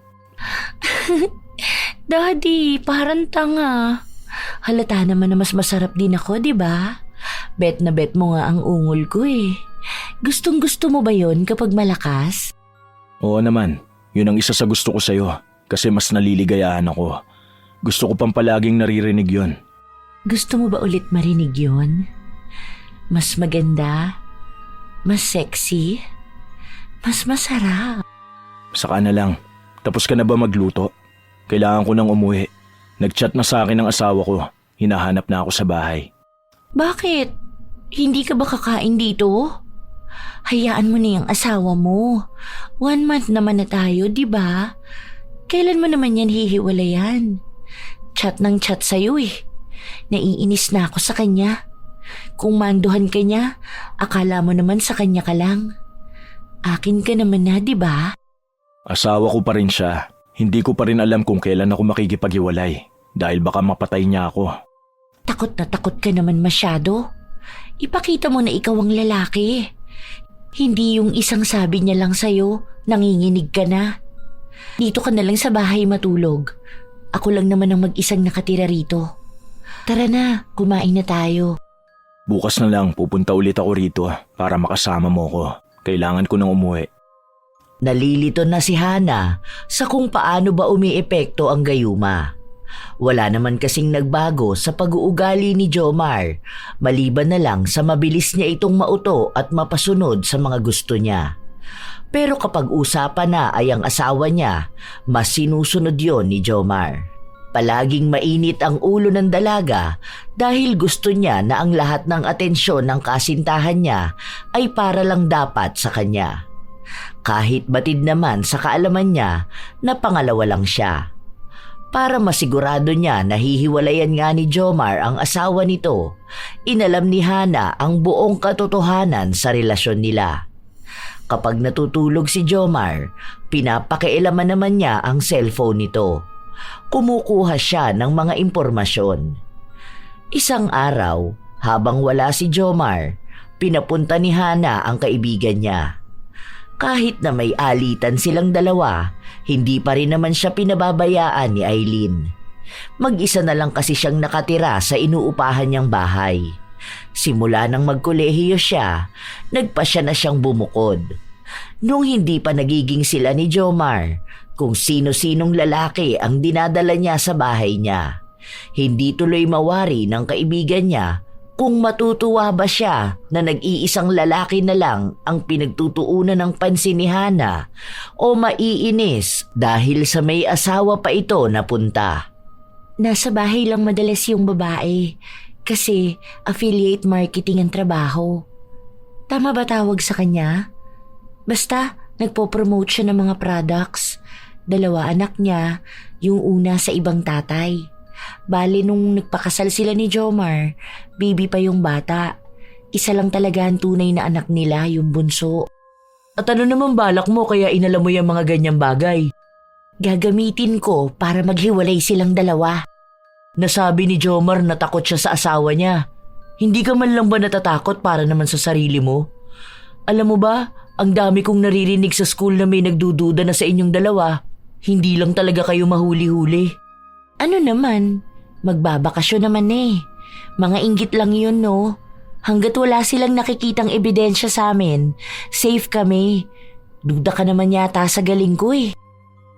Daddy, parang tanga. Halata naman na mas masarap din ako, di ba? Bet na bet mo nga ang ungol ko eh. Gustong-gusto mo ba yon kapag malakas? Oo naman. Yun ang isa sa gusto ko sa'yo. Kasi mas naliligayahan ako. Gusto ko pang palaging naririnig yun. Gusto mo ba ulit marinig yon? Mas maganda? Mas sexy? Mas masarap? Saka na lang. Tapos ka na ba magluto? Kailangan ko nang umuwi. Nag-chat na sa akin ang asawa ko. Hinahanap na ako sa bahay. Bakit? Hindi ka ba kakain dito? Hayaan mo na yung asawa mo. 1 month naman na tayo, di ba? Kailan mo naman yan hihiwalayan? Chat ng chat sa'yo eh. Naiinis na ako sa kanya. Kung manduhan ka niya, akala mo naman sa kanya ka lang. Akin ka naman na, di ba? Asawa ko pa rin siya. Hindi ko pa rin alam kung kailan ako makikipaghiwalay. Dahil baka mapatay niya ako. Takot na takot ka naman masyado. Ipakita mo na ikaw ang lalaki. Hindi yung isang sabi niya lang sa'yo, nanginginig ka na. Dito ka na lang sa bahay matulog. Ako lang naman ang mag-isang nakatira rito. Tara na, kumain na tayo. Bukas na lang pupunta ulit ako rito para makasama mo ko. Kailangan ko nang umuwi. Nalilito na si Hana sa kung paano ba umiepekto ang gayuma. Wala naman kasing nagbago sa pag-uugali ni Jomar, maliban na lang sa mabilis niya itong mauto at mapasunod sa mga gusto niya. Pero kapag usapan na ay ang asawa niya, mas sinusunod yon ni Jomar. Palaging mainit ang ulo ng dalaga dahil gusto niya na ang lahat ng atensyon ng kasintahan niya ay para lang dapat sa kanya. Kahit batid naman sa kaalaman niya na pangalawa lang siya. Para masigurado niya na hihiwalayan nga ni Jomar ang asawa nito, inalam ni Hana ang buong katotohanan sa relasyon nila. Kapag natutulog si Jomar, pinapakialaman naman niya ang cellphone nito. Kumukuha siya ng mga impormasyon. Isang araw, habang wala si Jomar, pinapunta ni Hana ang kaibigan niya. Kahit na may alitan silang dalawa, hindi pa rin naman siya pinababayaan ni Aileen. Mag-isa na lang kasi siyang nakatira sa inuupahan niyang bahay. Simula nang magkolehiyo siya, nagpasya na siyang bumukod. Nung hindi pa nagiging sila ni Jomar, kung sino-sinong lalaki ang dinadala niya sa bahay niya. Hindi tuloy mawari ng kaibigan niya kung matutuwa ba siya na nag-iisang lalaki na lang ang pinagtutuunan ng pansin ni Hana o maiinis dahil sa may asawa pa ito na punta. Nasa bahay lang madalas yung babae kasi affiliate marketing ang trabaho. Tama ba tawag sa kanya? Basta nagpo-promote siya ng mga products. 2 anak niya, yung una sa ibang tatay. Bali nung nagpakasal sila ni Jomar, baby pa yung bata. Isa lang talaga ang tunay na anak nila, yung bunso. At ano naman balak mo kaya inalam mo yung mga ganyang bagay? Gagamitin ko para maghiwalay silang 2. Nasabi ni Jomar na takot siya sa asawa niya. Hindi ka man lang ba natatakot para naman sa sarili mo? Alam mo ba, ang dami kong naririnig sa school na may nagdududa na sa inyong 2. Hindi lang talaga kayo mahuli-huli. Ano naman? Magbabakasyon naman eh. Mga inggit lang yun, no? Hanggat wala silang nakikitang ebidensya sa amin, safe kami. Duda ka naman yata sa galing ko eh.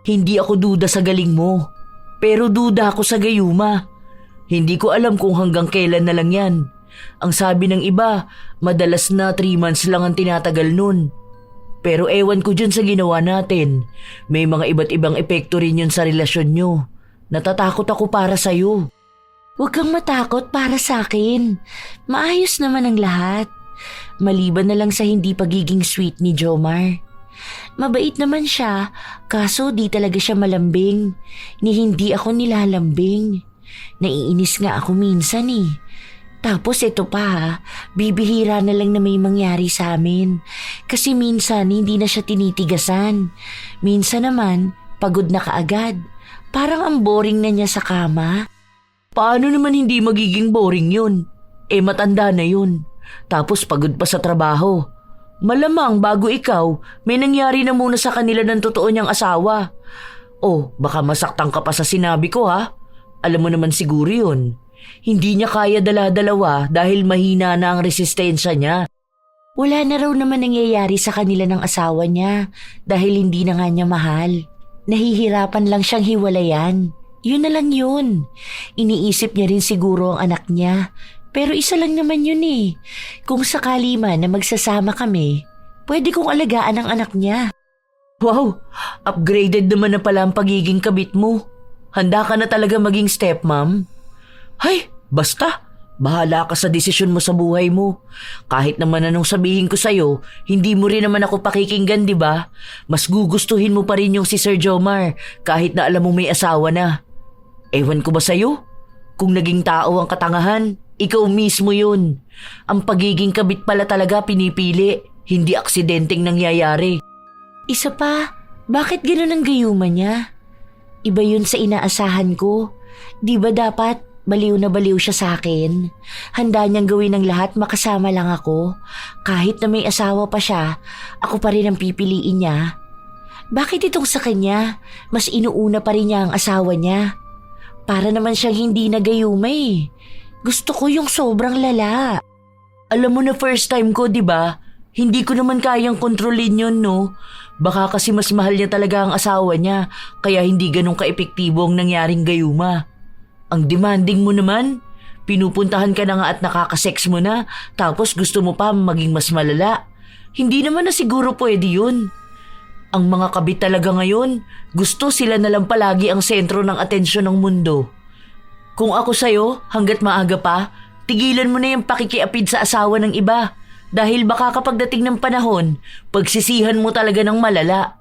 Hindi ako duda sa galing mo. Pero duda ako sa gayuma. Hindi ko alam kung hanggang kailan na lang yan. Ang sabi ng iba, madalas na 3 months lang ang tinatagal nun. Pero ewan ko dyan sa ginawa natin. May mga iba't ibang epekto rin yun sa relasyon nyo. Natatakot ako para sa'yo. Huwag kang matakot para sa akin. Maayos naman ang lahat. Maliban na lang sa hindi pagiging sweet ni Jomar. Mabait naman siya, kaso di talaga siya malambing. Ni hindi ako nilalambing. Naiinis nga ako minsan eh. Tapos ito pa ha, bibihira na lang na may mangyari sa amin. Kasi minsan hindi na siya tinitigasan. Minsan naman, pagod na kaagad. Parang ang boring na niya sa kama. Paano naman hindi magiging boring yun? Matanda na yun. Tapos pagod pa sa trabaho. Malamang bago ikaw, may nangyari na muna sa kanila ng totoo niyang asawa. Baka masaktan ka pa sa sinabi ko ha. Alam mo naman siguro yun. Hindi niya kaya dala-dalawa dahil mahina na ang resistensya niya. Wala na raw naman nangyayari sa kanila ng asawa niya dahil hindi na nga niya mahal. Nahihirapan lang siyang hiwalayan. Yun na lang yun. Iniisip niya rin siguro ang anak niya. Pero isa lang naman yun eh. Kung sakali man na magsasama kami, pwede kong alagaan ang anak niya. Wow, upgraded naman na pala ang pagiging kabit mo. Handa ka na talaga maging stepmom? Hay, basta. Bahala ka sa desisyon mo sa buhay mo. Kahit naman anong sabihin ko sa'yo, hindi mo rin naman ako pakikinggan, di ba? Mas gugustuhin mo pa rin yung si Sir Jomar kahit na alam mo may asawa na. Ewan ko ba sa'yo? Kung naging tao ang katangahan, ikaw mismo yun. Ang pagiging kabit pala talaga pinipili, hindi aksidenteng nangyayari. Isa pa, bakit ganun ang gayuma niya? Iba yun sa inaasahan ko. Di ba dapat baliw na baliw siya sa akin? Handa niyang gawin ang lahat makasama lang ako. Kahit na may asawa pa siya, ako pa rin ang pipiliin niya. Bakit itong sa kanya, mas inuuna pa rin niya ang asawa niya? Para naman siyang hindi nagayuma eh. Gusto ko yung sobrang lala. Alam mo na first time ko, di ba? Hindi ko naman kayang kontrolin yun, no? Baka kasi mas mahal niya talaga ang asawa niya, kaya hindi ganun kaepektibo ang nangyaring gayuma. Ang demanding mo naman. Pinupuntahan ka na nga at nakakasex mo na, tapos gusto mo pa maging mas malala. Hindi naman na siguro pwede yun. Ang mga kabit talaga ngayon, gusto sila na lang palagi ang sentro ng atensyon ng mundo. Kung ako sa'yo, hanggat maaga pa, tigilan mo na yung pakikiapid sa asawa ng iba. Dahil baka kapag dating ng panahon, pagsisihan mo talaga ng malala.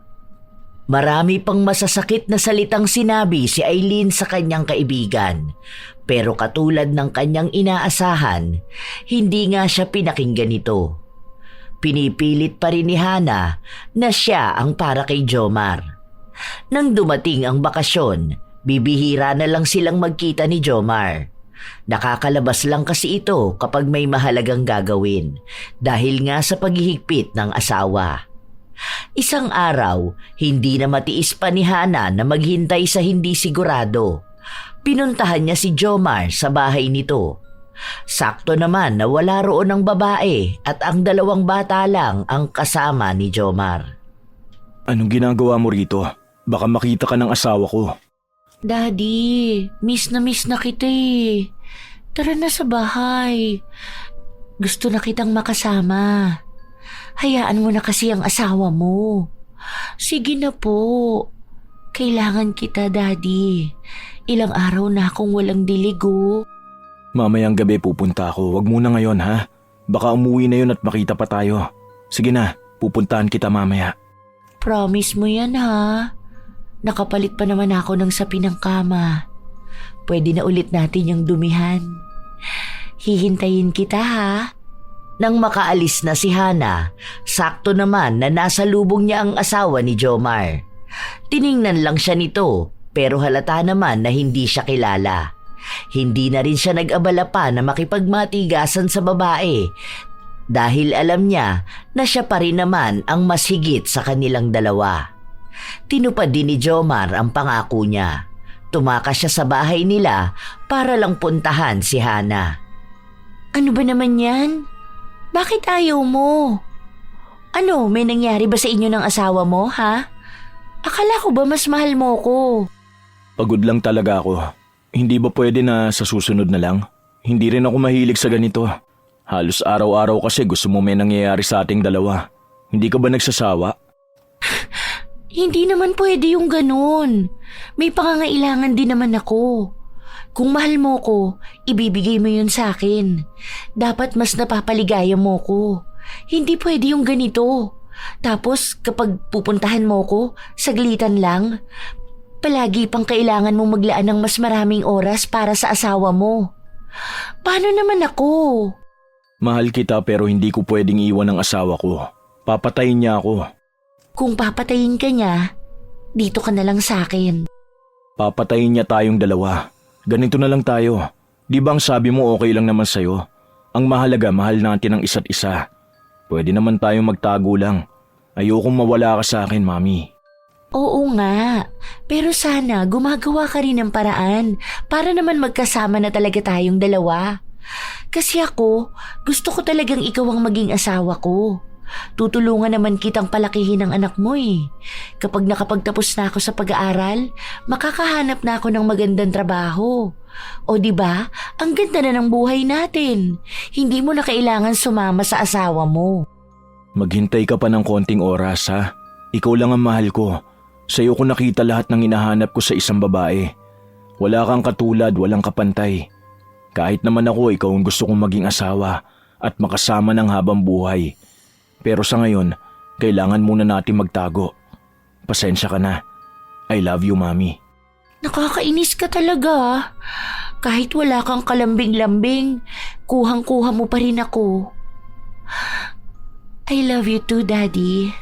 Marami pang masasakit na salitang sinabi si Eileen sa kanyang kaibigan. Pero katulad ng kanyang inaasahan, hindi nga siya pinakinggan nito. Pinipilit pa rin ni Hana na siya ang para kay Jomar. Nang dumating ang bakasyon, bibihira na lang silang magkita ni Jomar. Nakakalabas lang kasi ito kapag may mahalagang gagawin dahil nga sa paghihigpit ng asawa. Isang araw, hindi na matiis pa ni Hana na maghintay sa hindi sigurado. Pinuntahan niya si Jomar sa bahay nito. Sakto naman na wala roon ang babae at ang 2 bata lang ang kasama ni Jomar. Anong ginagawa mo rito? Baka makita ka ng asawa ko. Daddy, miss na kita eh. Tara na sa bahay. Gusto na kitang makasama. Hayaan mo na kasi ang asawa mo. Sige na po. Kailangan kita, Daddy. Ilang araw na akong walang diligo. Mamayang gabi pupunta ako. Wag muna ngayon ha. Baka umuwi na yun at makita pa tayo. Sige na, pupuntahan kita mamaya. Promise mo yan ha. Nakapalit pa naman ako ng sapin ng kama. Pwede na ulit natin yung dumihan. Hihintayin kita ha. Nang makaalis na si Hana, sakto naman na nasa lubong niya ang asawa ni Jomar. Tiningnan lang siya nito pero halata naman na hindi siya kilala. Hindi na rin siya nag-abala pa na makipagmatigasan sa babae dahil alam niya na siya pa rin naman ang mas higit sa kanilang dalawa. Tinupad din ni Jomar ang pangako niya. Tumakas siya sa bahay nila para lang puntahan si Hana. Ano ba naman yan? Bakit ayaw mo? Ano, may nangyari ba sa inyo ng asawa mo, ha? Akala ko ba mas mahal mo ko? Pagod lang talaga ako. Hindi ba pwede na sa susunod na lang? Hindi rin ako mahilig sa ganito. Halos araw-araw kasi gusto mo may nangyayari sa ating dalawa. Hindi ka ba nagsasawa? Hindi naman pwede yung ganun. May pangangailangan din naman ako. Kung mahal mo ko, ibibigay mo yun sa akin. Dapat mas napapaligaya mo ko. Hindi pwede yung ganito. Tapos kapag pupuntahan mo ko, saglitan lang. Palagi pang kailangan mong maglaan ng mas maraming oras para sa asawa mo. Paano naman ako? Mahal kita pero hindi ko pwedeng iwan ang asawa ko. Papatayin niya ako. Kung papatayin ka niya, dito ka na lang sa akin. Papatayin niya tayong dalawa. Ganito na lang tayo. Di ba ang sabi mo okay lang naman sa'yo? Ang mahalaga, mahal natin ang isa't isa. Pwede naman tayong magtago lang. Ayokong mawala ka sa akin, Mami. Oo nga, pero sana gumagawa ka rin ng paraan para naman magkasama na talaga tayong dalawa. Kasi ako, gusto ko talagang ikaw ang maging asawa ko. Tutulungan naman kitang palakihin ang anak mo eh. Kapag nakapagtapos na ako sa pag-aaral, makakahanap na ako ng magandang trabaho. O di ba? Ang ganda na ng buhay natin. Hindi mo na kailangan sumama sa asawa mo. Maghintay ka pa ng konting oras, ha? Ikaw lang ang mahal ko. Sa'yo ko nakita lahat ng hinahanap ko sa isang babae. Wala kang katulad, walang kapantay. Kahit naman ako, ikaw ang gusto kong maging asawa at makasama ng habang buhay. Pero sa ngayon, kailangan muna natin magtago. Pasensya ka na. I love you, Mami. Nakakainis ka talaga. Kahit wala kang kalambing-lambing, kuhang-kuha mo pa rin ako. I love you too, Daddy.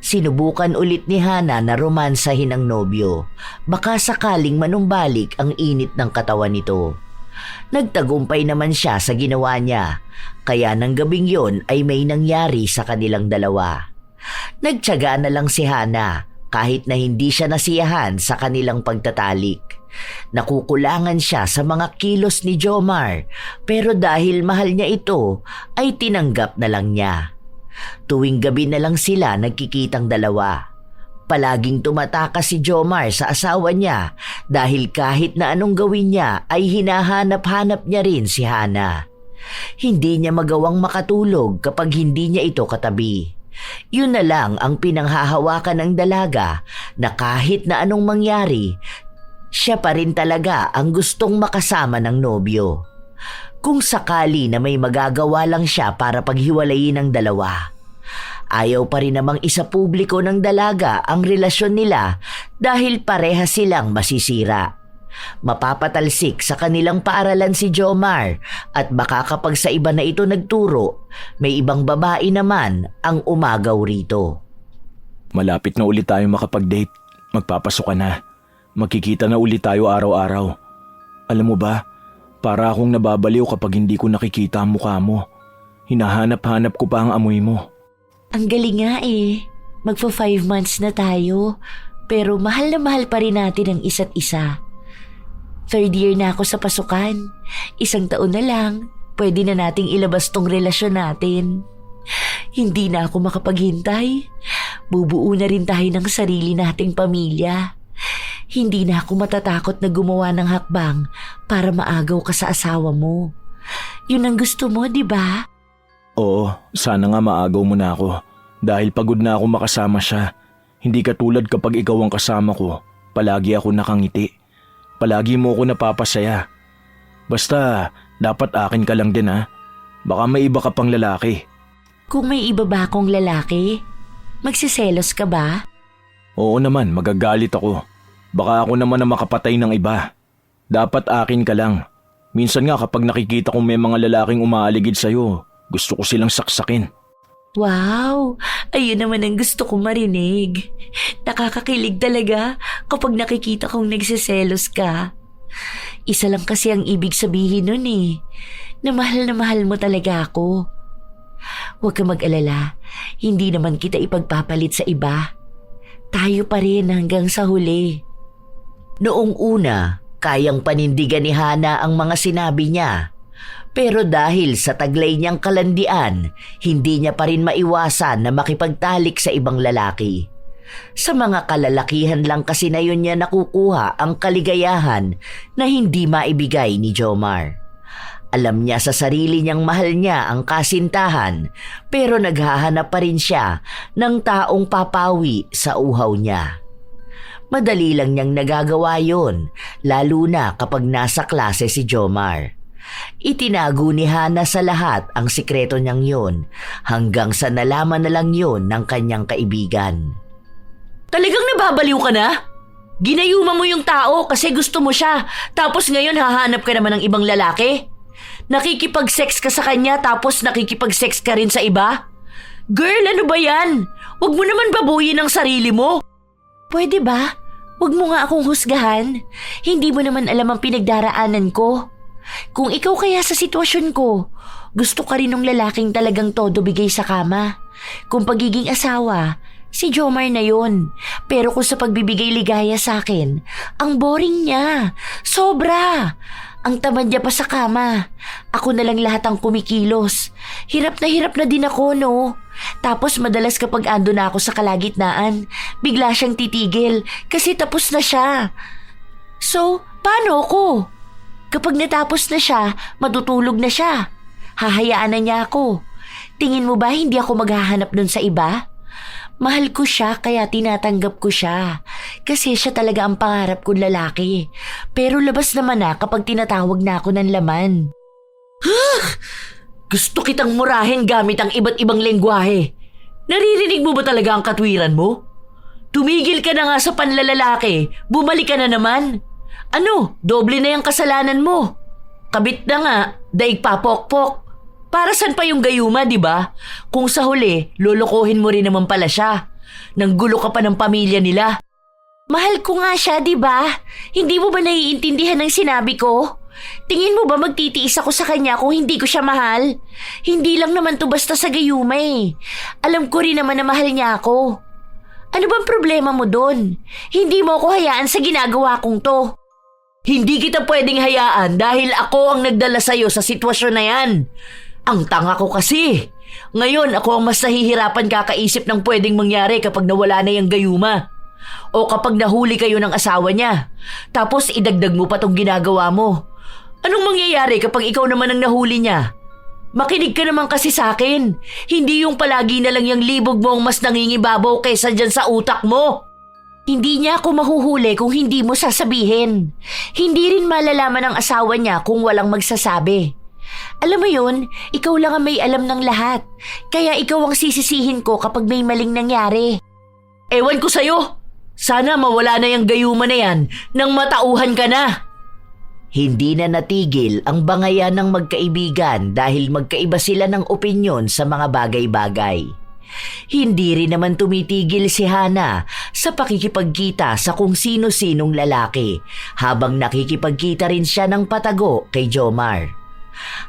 Sinubukan ulit ni Hana na romansahin ang nobyo. Baka sakaling manumbalik ang init ng katawan nito. Nagtagumpay naman siya sa ginawa niya, kaya ng gabing yon ay may nangyari sa kanilang dalawa. Nagtiyaga na lang si Hana kahit na hindi siya nasiyahan sa kanilang pagtatalik. Nakukulangan siya sa mga kilos ni Jomar pero dahil mahal niya ito ay tinanggap na lang niya. Tuwing gabi na lang sila nagkikitang dalawa. Palaging tumatakas si Jomar sa asawa niya dahil kahit na anong gawin niya ay hinahanap-hanap niya rin si Hana. Hindi niya magawang makatulog kapag hindi niya ito katabi. Yun na lang ang pinanghahawakan ng dalaga na kahit na anong mangyari, siya pa rin talaga ang gustong makasama ng nobyo. Kung sakali na may magagawa lang siya para paghiwalayin ng dalawa, Ayaw pa rin namang isa publiko ng dalaga ang relasyon nila dahil pareha silang masisira. Mapapatalsik sa kanilang paaralan si Jomar at baka kapag sa iba na ito nagturo, may ibang babae naman ang umagaw rito. Malapit na ulit tayo makapag-date. Magpapasok ka na. Magkikita na ulit tayo araw-araw. Alam mo ba, para akong nababaliw kapag hindi ko nakikita ang mukha mo. Hinahanap-hanap ko pa ang amoy mo. Ang galing nga eh. Magpa 5 months na tayo. Pero mahal na mahal pa rin natin ang isa't isa. 3rd year na ako sa pasukan. 1 taon na lang, pwede na nating ilabas tong relasyon natin. Hindi na ako makapaghintay. Bubuo na rin tayo ng sarili nating pamilya. Hindi na ako matatakot na gumawa ng hakbang para maagaw ka sa asawa mo. Yun ang gusto mo, di ba? Oo, sana nga maagaw mo na ako. Dahil pagod na ako makasama siya. Hindi katulad kapag ikaw ang kasama ko. Palagi ako nakangiti. Palagi mo ako napapasaya. Basta, dapat akin ka lang din ha. Baka may iba ka pang lalaki. Kung may iba ba akong lalaki, magsiselos ka ba? Oo naman, magagalit ako. Baka ako naman na makapatay ng iba. Dapat akin ka lang. Minsan nga kapag nakikita kong may mga lalaking umaaligid sa'yo, gusto ko silang saksakin. Wow! Ayun naman ang gusto kong marinig. Nakakakilig talaga kapag nakikita kong nagsiselos ka. Isa lang kasi ang ibig sabihin nun eh, na mahal mo talaga ako. Huwag ka mag-alala, hindi naman kita ipagpapalit sa iba. Tayo pa rin hanggang sa huli. Noong una, kayang panindigan ni Hana ang mga sinabi niya. Pero dahil sa taglay niyang kalandian, hindi niya pa rin maiwasan na makipagtalik sa ibang lalaki. Sa mga kalalakihan lang kasi na yun niya nakukuha ang kaligayahan na hindi maibigay ni Jomar. Alam niya sa sarili niyang mahal niya ang kasintahan, pero naghahanap pa rin siya ng taong papawi sa uhaw niya. Madali lang niyang nagagawa yun, lalo na kapag nasa klase si Jomar. Itinago ni Hana sa lahat ang sikreto niyang yun hanggang sa nalaman na lang yun ng kanyang kaibigan. Talagang nababaliw ka na? Ginayuma mo yung tao kasi gusto mo siya, tapos ngayon hahanap ka naman ng ibang lalaki? Nakikipag-sex ka sa kanya tapos nakikipag-sex ka rin sa iba? Girl, ano ba yan? Huwag mo naman babuyin ang sarili mo. Pwede ba? Huwag mo nga akong husgahan. Hindi mo naman alam ang pinagdaraanan ko. Kung ikaw kaya sa sitwasyon ko, gusto ka rin ng lalaking talagang todo bigay sa kama. Kung pagiging asawa, si Jomar na yun. Pero kung sa pagbibigay ligaya sa akin, ang boring niya. Sobra. Ang tamad niya pa sa kama. Ako na lang lahat ang kumikilos. Hirap na din ako, no? Tapos madalas kapag ando na ako sa kalagitnaan, bigla siyang titigil kasi tapos na siya. So, paano ako? Kapag natapos na siya, matutulog na siya. Hahayaan na niya ako. Tingin mo ba hindi ako maghahanap dun sa iba? Mahal ko siya kaya tinatanggap ko siya. Kasi siya talaga ang pangarap kong lalaki. Pero labas naman na kapag tinatawag na ako ng laman. Gusto kitang murahin gamit ang iba't ibang lengguwahe. Naririnig mo ba talaga ang katwiran mo? Tumigil ka na nga sa panlalalaki. Bumalik ka na naman. Ano, doble na yung kasalanan mo. Kabit na nga, daig papokpok. Para saan pa yung gayuma, di ba? Kung sa huli, lolokohin mo rin naman pala siya. Nanggulo ka pa ng pamilya nila. Mahal ko nga siya, di ba? Hindi mo ba naiintindihan ng sinabi ko? Tingin mo ba magtitiis ako sa kanya kung hindi ko siya mahal? Hindi lang naman to basta sa gayuma eh. Alam ko rin naman na mahal niya ako. Ano bang problema mo doon? Hindi mo ako hayaan sa ginagawa kong to. Hindi kita pwedeng hayaan dahil ako ang nagdala sa'yo sa sitwasyon na yan. Ang tanga ko kasi. Ngayon ako ang mas nahihirapan kakaisip ng pwedeng mangyari kapag nawala na yung gayuma. O kapag nahuli kayo ng asawa niya. Tapos idagdag mo pa tong ginagawa mo. Anong mangyayari kapag ikaw naman ang nahuli niya? Makinig ka naman kasi sa akin. Hindi yung palagi na lang yung libog mo ang mas nangingibabaw kaysa dyan sa utak mo. Hindi niya ako mahuhuli kung hindi mo sasabihin. Hindi rin malalaman ng asawa niya kung walang magsasabi. Alam mo yun, ikaw lang ang may alam ng lahat. Kaya ikaw ang sisisihin ko kapag may maling nangyari. Ewan ko sa'yo. Sana mawala na yung gayuma na yan nang matauhan ka na. Hindi na natigil ang bangayan ng magkaibigan dahil magkaiba sila ng opinyon sa mga bagay-bagay. Hindi rin naman tumitigil si Hana sa pakikipagkita sa kung sino-sinong lalaki habang nakikipagkita rin siya ng patago kay Jomar.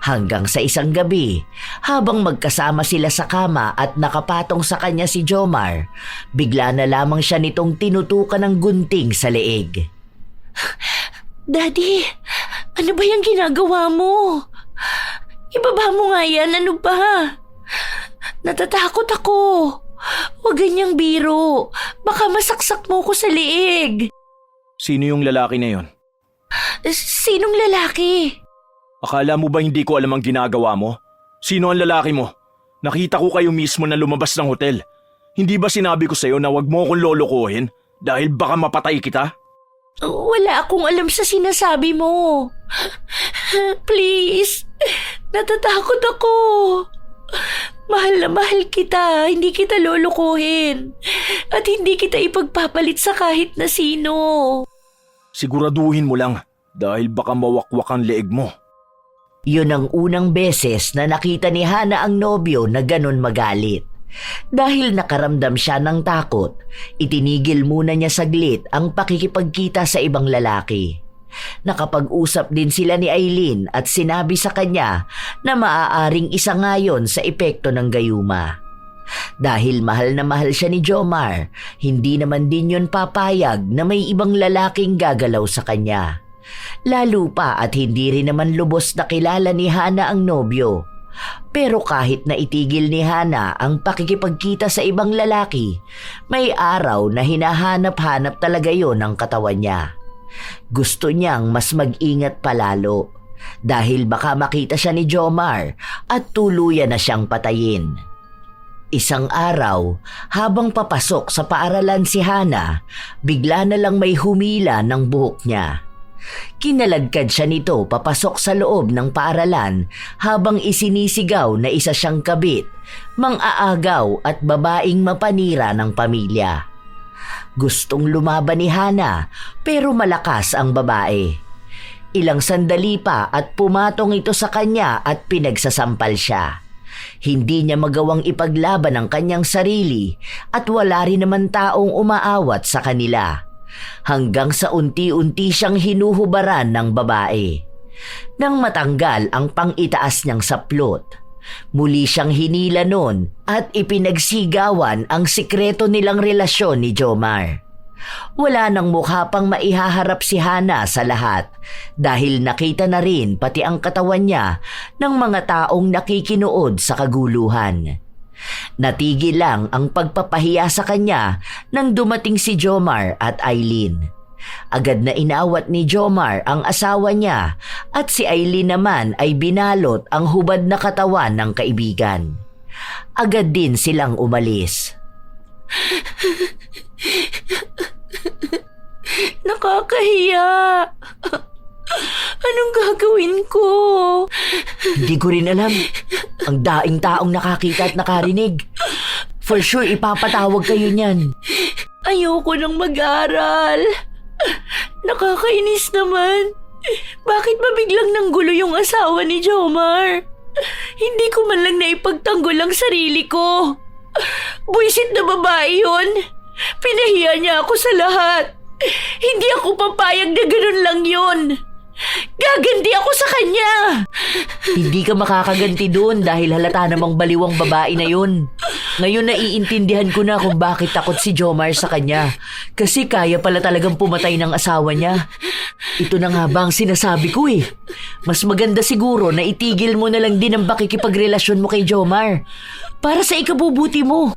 Hanggang sa isang gabi, habang magkasama sila sa kama at nakapatong sa kanya si Jomar, bigla na lamang siya nitong tinutukan ng gunting sa leeg. Daddy, ano ba yung ginagawa mo? Ibaba mo nga yan, ano ba? Natatakot ako. Huwag ganyang biro. Baka masaksak mo ko sa leeg. Sino yung lalaki na yon? Sinong lalaki? Akala mo ba hindi ko alam ang ginagawa mo? Sino ang lalaki mo? Nakita ko kayo mismo na lumabas ng hotel. Hindi ba sinabi ko sa'yo na wag mo akong lolokohin dahil baka mapatay kita? Wala akong alam sa sinasabi mo. Please, natatakot ako. Mahal na mahal kita, hindi kita lolokohin. At hindi kita ipagpapalit sa kahit na sino. Siguraduhin mo lang dahil baka mawakwak ang leeg mo. Yun ang unang beses na nakita ni Hana ang nobyo na ganun magalit. Dahil nakaramdam siya ng takot, itinigil muna niya saglit ang pakikipagkita sa ibang lalaki. Nakapag-usap din sila ni Aileen at sinabi sa kanya na maaaring isa nga yun sa epekto ng gayuma. Dahil mahal na mahal siya ni Jomar, hindi naman din yun papayag na may ibang lalaking gagalaw sa kanya. Lalo pa at hindi rin naman lubos na kilala ni Hana ang nobyo. Pero kahit na itigil ni Hana ang pakikipagkita sa ibang lalaki, may araw na hinahanap-hanap talaga yon ang katawan niya. Gusto niyang mas mag-ingat palalo dahil baka makita siya ni Jomar at tuluyan na siyang patayin. Isang araw, habang papasok sa paaralan si Hana, bigla na lang may humila ng buhok niya. Kinaladkad siya nito papasok sa loob ng paaralan habang isinisigaw na isa siyang kabit, mang-aagaw at babaeng mapanira ng pamilya. Gustong lumaban ni Hana pero malakas ang babae. Ilang sandali pa at pumatong ito sa kanya at pinagsasampal siya. Hindi niya magawang ipaglaban ang kanyang sarili at wala rin naman taong umaawat sa kanila. Hanggang sa unti-unti siyang hinuhubaran ng babae. Nang matanggal ang pang-itaas niyang saplot, muli siyang hinila noon at ipinagsigawan ang sikreto nilang relasyon ni Jomar. Wala nang mukha pang maihaharap si Hana sa lahat dahil nakita na rin pati ang katawan niya ng mga taong nakikinood sa kaguluhan. Natigil lang ang pagpapahiya sa kanya nang dumating si Jomar at Aileen. Agad na inawat ni Jomar ang asawa niya at si Aileen naman ay binalot ang hubad na katawan ng kaibigan. Agad din silang umalis. Nakakahiya. Anong gagawin ko? Hindi ko rin alam. Ang daing taong nakakita at nakarinig. For sure, ipapatawag kayo niyan. Ayoko nang mag-aral. Nakakainis naman. Bakit ba biglang nanggulo yung asawa ni Jomar? Hindi ko man lang naipagtanggol ang sarili ko. Buisit na babae yun. Pinahiya niya ako sa lahat. Hindi ako papayag na ganun lang yun. Gaganti ako sa kanya. Hindi ka makakaganti doon dahil halata namang baliwang babae na yun. Ngayon naiintindihan ko na kung bakit takot si Jomar sa kanya. Kasi kaya pala talagang pumatay ng asawa niya. Ito na nga ba ang sinasabi ko eh. Mas maganda siguro na itigil mo na lang din ang pakikipagrelasyon mo kay Jomar. Para sa ikabubuti mo.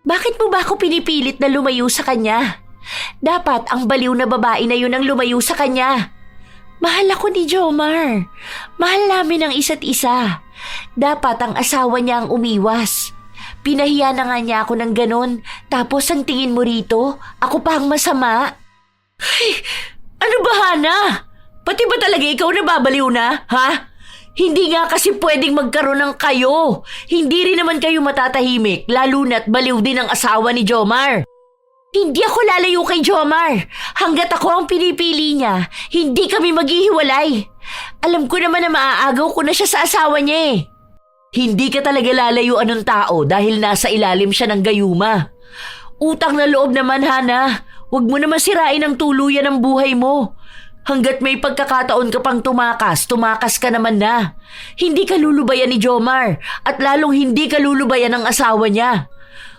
Bakit mo ba ako pinipilit na lumayo sa kanya? Dapat ang baliw na babae na yun ang lumayo sa kanya. Mahal ako ni Jomar. Mahal namin ang isa't isa. Dapat ang asawa niya ang umiwas. Pinahiya na nga niya ako ng ganon. Tapos ang tingin mo rito, ako pa ang masama. Ay, ano ba, Hana? Pati ba talaga ikaw nababaliw na, ha? Hindi nga kasi pwedeng magkaroon ng kayo. Hindi rin naman kayo matatahimik, lalo na't baliw din ang asawa ni Jomar. Hindi ako lalayo kay Jomar. Hanggat ako ang pinipili niya, hindi kami maghihiwalay. Alam ko naman na maaagaw ko na siya sa asawa niya eh. Hindi ka talaga lalayuan ng tao dahil nasa ilalim siya ng gayuma. Utang na loob naman, Hana. Huwag mo naman sirain ang tuluyan ng buhay mo. Hanggat may pagkakataon ka pang tumakas ka naman na. Hindi ka lulubayan ni Jomar at lalong hindi ka lulubayan ng asawa niya.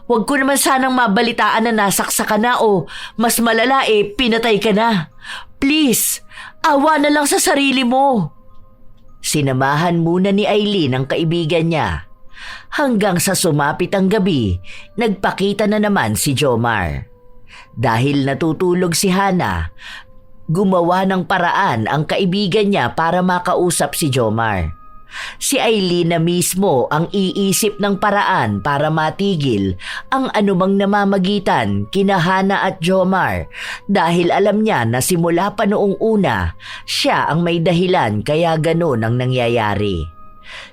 Huwag ko naman sanang mabalitaan na nasaksa ka na o mas malala pinatay ka na. Please, awa na lang sa sarili mo. Sinamahan muna ni Aileen ang kaibigan niya. Hanggang sa sumapit ang gabi, nagpakita na naman si Jomar. Dahil natutulog si Hana, gumawa ng paraan ang kaibigan niya para makausap si Jomar. Si Aileen na mismo ang iisip ng paraan para matigil ang anumang namamagitan kina Hana at Jomar dahil alam niya na simula pa noong una, siya ang may dahilan kaya ganon ang nangyayari.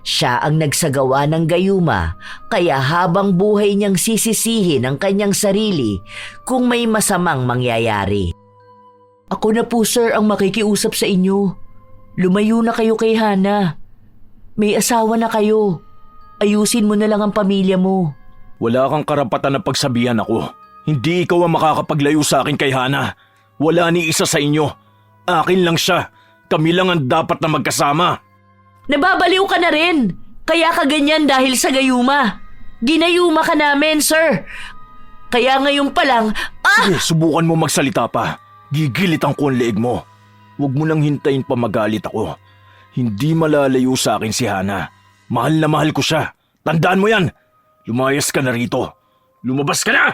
Siya ang nagsagawa ng gayuma kaya habang buhay niyang sisisihin ang kanyang sarili kung may masamang mangyayari. Ako na po sir ang makikiusap sa inyo. Lumayo na kayo kay Hana. May asawa na kayo. Ayusin mo na lang ang pamilya mo. Wala kang karapatan na pagsabihan ako. Hindi ikaw ang makakapaglayo sa akin kay Hana. Wala ni isa sa inyo. Akin lang siya. Kami lang ang dapat na magkasama. Nababaliw ka na rin. Kaya ka ganyan dahil sa gayuma. Ginayuma ka namin, sir. Kaya ngayon pa lang, Sige, subukan mo magsalita pa. Gigilitan ko ang leeg mo. Huwag mo nang hintayin pa magalit ako. Hindi malalayo sa akin si Hana. Mahal na mahal ko siya. Tandaan mo yan. Lumayas ka na rito. Lumabas ka na!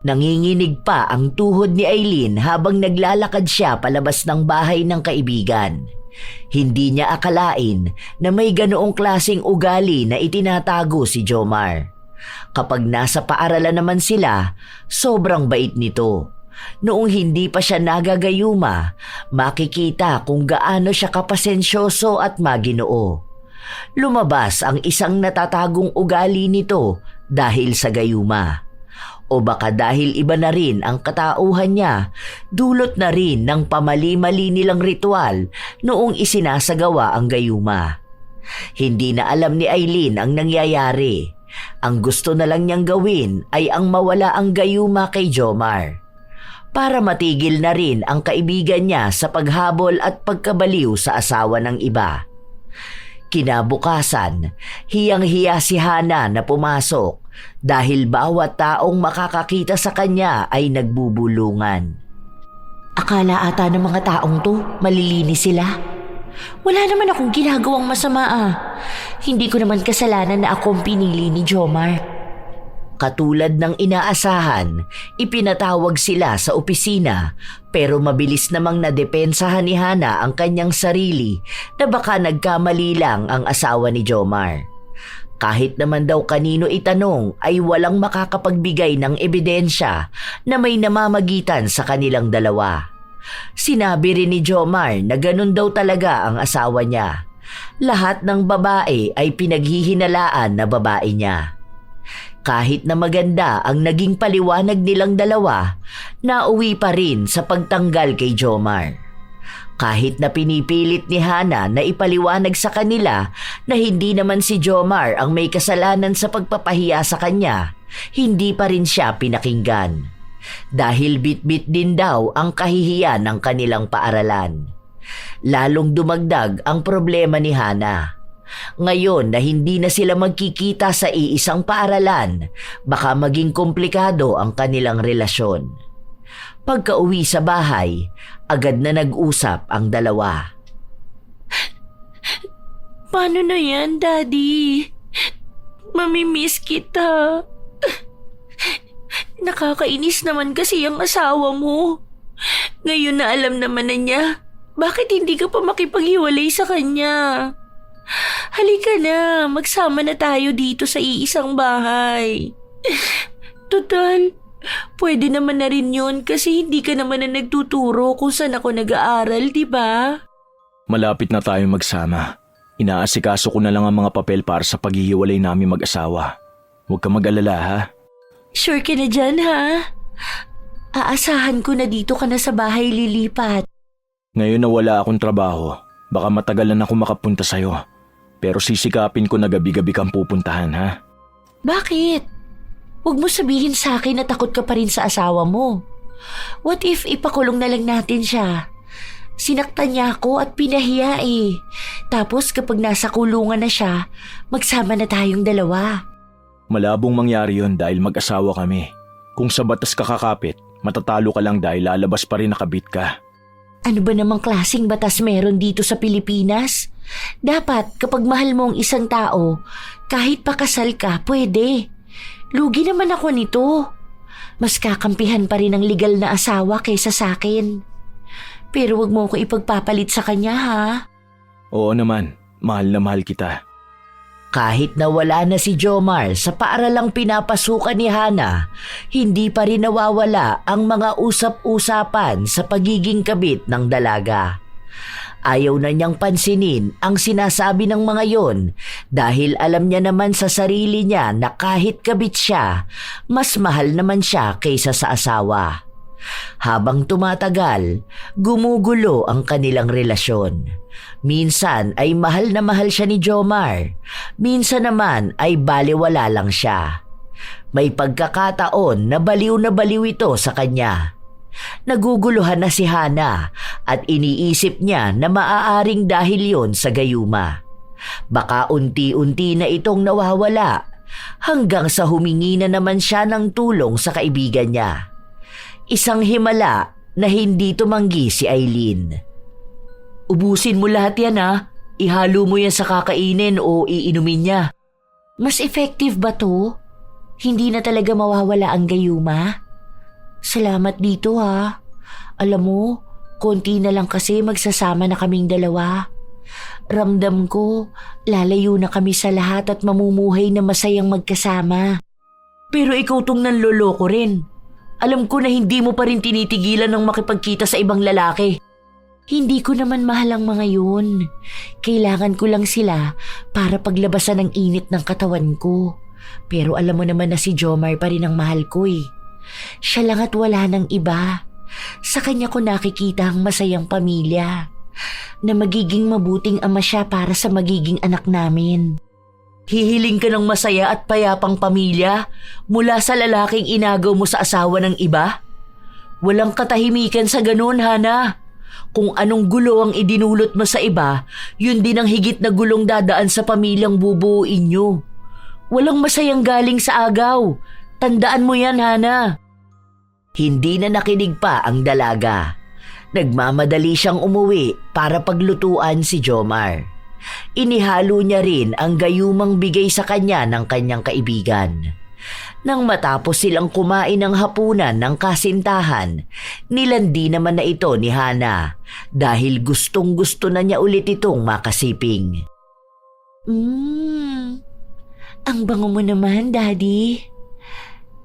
Nanginginig pa ang tuhod ni Aileen habang naglalakad siya palabas ng bahay ng kaibigan. Hindi niya akalain na may ganoong klaseng ugali na itinatago si Jomar. Kapag nasa paaralan naman sila, sobrang bait nito. Noong hindi pa siya nagagayuma, makikita kung gaano siya kapasensyoso at maginoo. Lumabas ang isang natatagong ugali nito dahil sa gayuma. O baka dahil iba na rin ang katauhan niya, dulot na rin ng pamali-mali nilang ritual noong isinasagawa ang gayuma. Hindi na alam ni Aileen ang nangyayari. Ang gusto na lang niyang gawin ay ang mawala ang gayuma kay Jomar. Para matigil na rin ang kaibigan niya sa paghabol at pagkabaliw sa asawa ng iba. Kinabukasan, hiyang-hiya si Hana na pumasok dahil bawat taong makakakita sa kanya ay nagbubulungan. Akala ata ng mga taong to, malilinis sila. Wala naman akong ginagawang masama Hindi ko naman kasalanan na akong pinili ni Jomar. Katulad ng inaasahan, ipinatawag sila sa opisina pero mabilis namang nadepensahan ni Hana ang kanyang sarili na baka nagkamali lang ang asawa ni Jomar. Kahit naman daw kanino itanong ay walang makakapagbigay ng ebidensya na may namamagitan sa kanilang dalawa. Sinabi rin ni Jomar na ganun daw talaga ang asawa niya. Lahat ng babae ay pinaghihinalaan na babae niya. Kahit na maganda ang naging paliwanag nilang dalawa, nauwi pa rin sa pagtanggal kay Jomar. Kahit na pinipilit ni Hana na ipaliwanag sa kanila na hindi naman si Jomar ang may kasalanan sa pagpapahiya sa kanya, hindi pa rin siya pinakinggan. Dahil bit-bit din daw ang kahihiyan ng kanilang paaralan. Lalong dumagdag ang problema ni Hana. Ngayon na hindi na sila magkikita sa iisang paaralan, baka maging komplikado ang kanilang relasyon. Pagka-uwi sa bahay, agad na nag-usap ang dalawa. Paano na yan, Daddy? Mamimiss kita. Nakakainis naman kasi ang asawa mo. Ngayon na alam naman na niya, bakit hindi ka pa makipaghiwalay sa kanya? Halika na, magsama na tayo dito sa iisang bahay. Total, pwede naman na rin yun kasi hindi ka naman na nagtuturo kung saan ako nag-aaral, di ba? Malapit na tayo magsama. Inaasikaso ko na lang ang mga papel para sa paghihiwalay namin mag-asawa. Huwag ka mag-alala ha. Sure ka na dyan, ha? Aasahan ko na dito ka na sa bahay lilipat. Ngayon na wala akong trabaho, baka matagalan ako makapunta sa'yo. Pero sisikapin ko na gabi-gabi kang pupuntahan ha. Bakit? Huwag mo sabihin sa akin na takot ka pa rin sa asawa mo. What if ipakulong na lang natin siya? Sinaktan niya ako at pinahiya eh. Tapos kapag nasa kulungan na siya, magsama na tayong dalawa. Malabong mangyari yon dahil mag-asawa kami. Kung sa batas ka kakapit, matatalo ka lang dahil lalabas pa rin nakabit ka. Ano ba namang klaseng batas meron dito sa Pilipinas? Dapat kapag mahal mo ang isang tao, kahit pakasal ka, pwede. Lugi naman ako nito. Mas kakampihan pa rin ang legal na asawa kaysa sa akin. Pero wag mo ko ipagpapalit sa kanya, ha? Oo naman, mahal na mahal kita. Kahit na wala na si Jomar sa paaralang pinapasukan ni Hana, hindi pa rin nawawala ang mga usap-usapan sa pagiging kabit ng dalaga. Ayaw na niyang pansinin ang sinasabi ng mga yon dahil alam niya naman sa sarili niya na kahit kabit siya, mas mahal naman siya kaysa sa asawa. Habang tumatagal, gumugulo ang kanilang relasyon. Minsan ay mahal na mahal siya ni Jomar, minsan naman ay balewala lang siya. May pagkakataon na baliw ito sa kanya. Naguguluhan na si Hana at iniisip niya na maaaring dahil yon sa gayuma. Baka unti-unti na itong nawawala hanggang sa humingi na naman siya ng tulong sa kaibigan niya. Isang himala na hindi tumanggi si Aileen. Ubusin mo lahat yan ha. Ihalo mo yan sa kakainin o iinumin niya. Mas effective ba to? Hindi na talaga mawawala ang gayuma? Salamat dito, ha. Alam mo, konti na lang kasi magsasama na kaming dalawa. Ramdam ko, lalayo na kami sa lahat at mamumuhay na masayang magkasama. Pero ikaw tong nanloloko rin. Alam ko na hindi mo pa rin tinitigilan ng makipagkita sa ibang lalaki. Hindi ko naman mahal ang mga yun. Kailangan ko lang sila para paglabasan ng init ng katawan ko. Pero alam mo naman na si Jomar pa rin ang mahal ko eh. Siya lang at wala ng iba. Sa kanya ko nakikita ang masayang pamilya. Na magiging mabuting ama siya para sa magiging anak namin. Hihiling ka ng masaya at payapang pamilya mula sa lalaking inagaw mo sa asawa ng iba? Walang katahimikan sa ganun, Hana. Kung anong gulo ang idinulot mo sa iba, yun din ang higit na gulong dadaan sa pamilyang bubuuin nyo. Walang masayang galing sa agaw. Tandaan mo yan, Hana. Hindi na nakinig pa ang dalaga. Nagmamadali siyang umuwi para paglutuan si Jomar. Inihalo niya rin ang gayumang bigay sa kanya ng kanyang kaibigan. Nang matapos silang kumain ng hapunan ng kasintahan, nilandi naman na ito ni Hana dahil gustong-gusto na niya ulit itong makasiping. Ang bango mo naman, Daddy.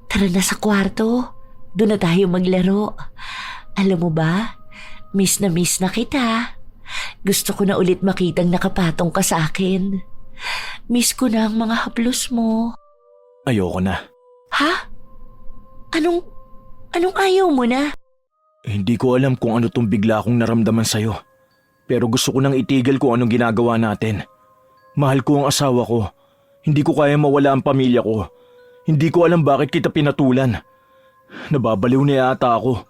Tara na sa kwarto. Doon na tayo maglaro. Alam mo ba, miss na kita. Gusto ko na ulit makitang nakapatong ka sa akin. Miss ko na ang mga haplos mo. Ayoko na. Ha? Anong ayaw mo na? Hindi ko alam kung ano tong bigla kong naramdaman sa'yo. Pero gusto ko nang itigil kung anong ginagawa natin. Mahal ko ang asawa ko. Hindi ko kaya mawala ang pamilya ko. Hindi ko alam bakit kita pinatulan. Nababaliw na yata ako.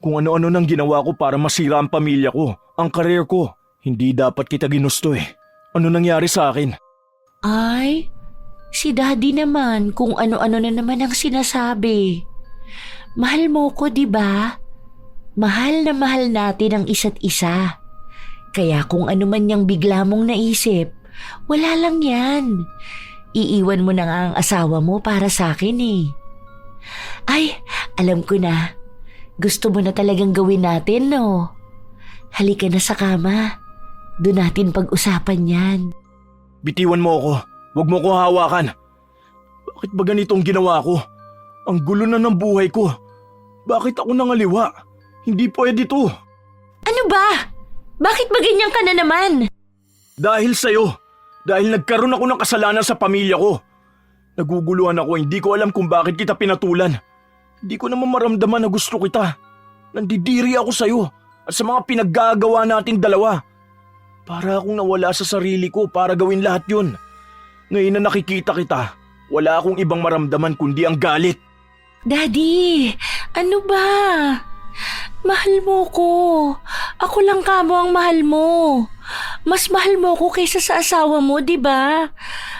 Kung ano-ano nang ginawa ko para masira ang pamilya ko, ang karir ko. Hindi dapat kita ginusto eh. Ano nangyari sa akin? Ay, si Daddy naman kung ano-ano na naman ang sinasabi. Mahal mo ko, di ba? Mahal na mahal natin ang isa't isa. Kaya kung ano man yung bigla mong naisip, wala lang yan. Iiwan mo na nga ang asawa mo para sa akin eh. Ay, alam ko na. Gusto mo na talagang gawin natin, no? Halika na sa kama. Doon natin pag-usapan yan. Bitiwan mo ako. Huwag mo ko hawakan. Bakit ba ganito ang ginawa ko? Ang gulo na ng buhay ko. Bakit ako nangaliwa? Hindi pwede to. Ano ba? Bakit ba ganyan ka na naman? Dahil sa'yo. Dahil nagkaroon ako ng kasalanan sa pamilya ko. Naguguluhan ako, hindi ko alam kung bakit kita pinatulan. Hindi ko naman maramdaman na gusto kita. Nandidiri ako sa'yo at sa mga pinaggagawa nating dalawa. Para akong nawala sa sarili ko para gawin lahat yun. Ngayon na nakikita kita, wala akong ibang maramdaman kundi ang galit. Daddy, ano ba? Mahal mo ko. Ako lang kamo ang mahal mo. Mas mahal mo ko kaysa sa asawa mo, di ba?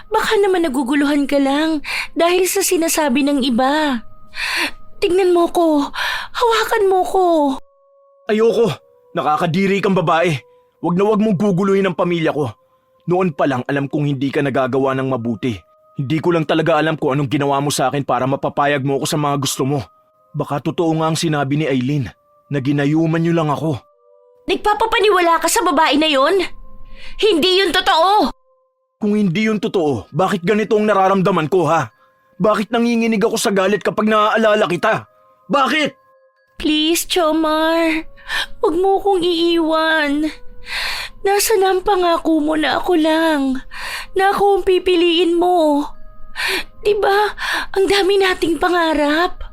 Baka naman naguguluhan ka lang dahil sa sinasabi ng iba. Tingnan mo ko. Hawakan mo ko. Ayoko, nakakadiri kang babae. Wag na wag mong guguluhin ang pamilya ko. Noon pa lang alam kong hindi ka nagagawa ng mabuti. Hindi ko lang talaga alam kung anong ginawa mo sa akin para mapapayag mo ako sa mga gusto mo. Baka totoo nga ang sinabi ni Aileen na ginayuman niyo lang ako. Nagpapapaniwala ka sa babae na yon? Hindi yun totoo! Kung hindi yun totoo, bakit ganito ang nararamdaman ko ha? Bakit nanginginig ako sa galit kapag naaalala kita? Bakit? Please, Jomar. Huwag mo kong iiwan. Nasaan ang pangako mo na ako lang? Na ako ang pipiliin mo. Diba, ang dami nating pangarap?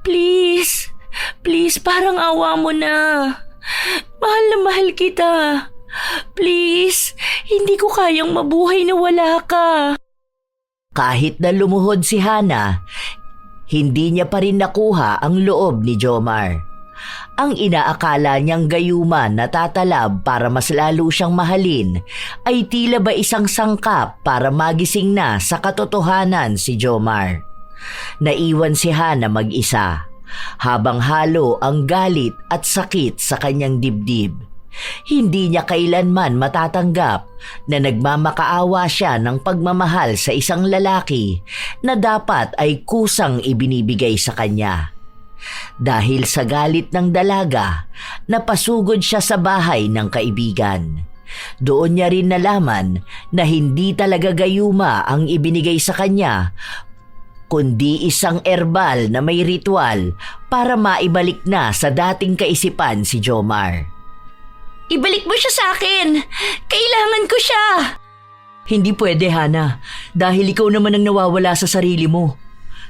Please, please, parang awa mo na. Mahal na mahal kita. Please, hindi ko kayang mabuhay na wala ka. Kahit na lumuhod si Hana, hindi niya pa rin nakuha ang loob ni Jomar. Ang inaakala niyang gayuman na tatalab para mas lalo siyang mahalin ay tila ba isang sangkap para magising na sa katotohanan si Jomar. Naiwan si Hana mag-isa habang halo ang galit at sakit sa kanyang dibdib. Hindi niya kailanman matatanggap na nagmamakaawa siya ng pagmamahal sa isang lalaki na dapat ay kusang ibinibigay sa kanya. Dahil sa galit ng dalaga, napasugod siya sa bahay ng kaibigan. Doon niya rin nalaman na hindi talaga gayuma ang ibinigay sa kanya, kundi isang erbal na may ritual para maibalik na sa dating kaisipan si Jomar. Ibalik mo siya sa akin! Kailangan ko siya! Hindi pwede, Hana, dahil ikaw naman ang nawawala sa sarili mo.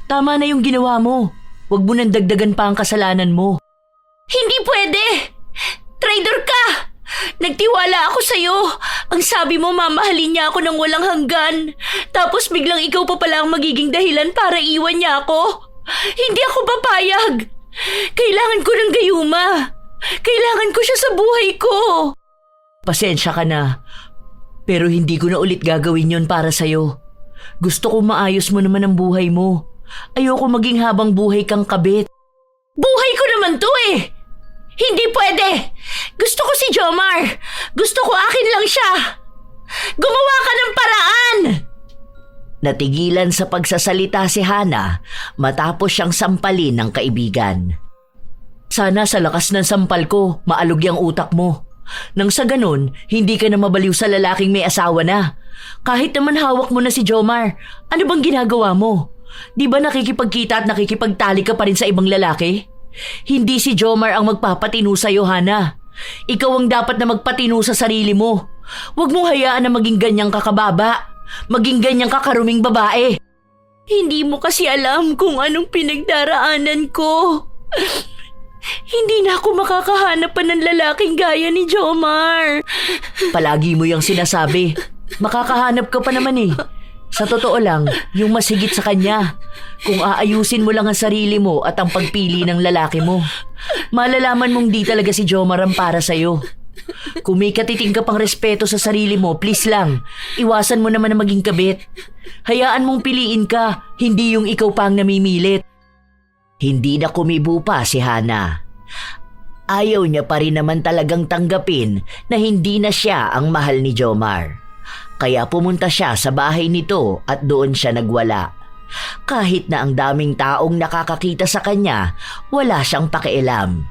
Tama na yung ginawa mo. Huwag mo nang dagdagan pa ang kasalanan mo. Hindi pwede! Traitor ka! Nagtiwala ako sa'yo. Ang sabi mo mamahalin niya ako ng walang hanggan. Tapos biglang ikaw pa pala ang magiging dahilan para iwan niya ako. Hindi ako papayag. Kailangan ko ng gayuma. Kailangan ko siya sa buhay ko. Pasensya ka na, pero hindi ko na ulit gagawin yon para sa'yo. Gusto ko maayos mo naman ang buhay mo. Ayoko maging habang buhay kang kabit. Buhay ko naman to eh! Hindi pwede! Gusto ko si Jomar! Gusto ko akin lang siya! Gumawa ka ng paraan! Natigilan sa pagsasalita si Hana matapos siyang sampalin ng kaibigan. Sana sa lakas ng sampal ko, maalog yung utak mo. Nang sa ganun, hindi ka na mabaliw sa lalaking may asawa na. Kahit naman hawak mo na si Jomar, ano bang ginagawa mo? Di ba nakikipagkita at nakikipagtali ka pa rin sa ibang lalaki? Hindi si Jomar ang magpapatino sa'yo, Hana. Ikaw ang dapat na magpatino sa sarili mo. Huwag mong hayaan na maging ganyang kakababa. Maging ganyang kakaruming babae. Hindi mo kasi alam kung anong pinagdaraanan ko. Hindi na ako makakahanap pa ng lalaking gaya ni Jomar. Palagi mo yung sinasabi. Makakahanap ka pa naman eh. Sa totoo lang, yung mas higit sa kanya. Kung aayusin mo lang ang sarili mo at ang pagpili ng lalaki mo, malalaman mong di talaga si Jomar ang para sa'yo. Kung may katiting ka pang respeto sa sarili mo, please lang, iwasan mo naman na maging kabit. Hayaan mong piliin ka, hindi yung ikaw pa ang namimilit. Hindi na kumibo pa si Hana. Ayaw niya pa rin naman talagang tanggapin na hindi na siya ang mahal ni Jomar. Kaya pumunta siya sa bahay nito at doon siya nagwala. Kahit na ang daming taong nakakakita sa kanya, wala siyang pakialam.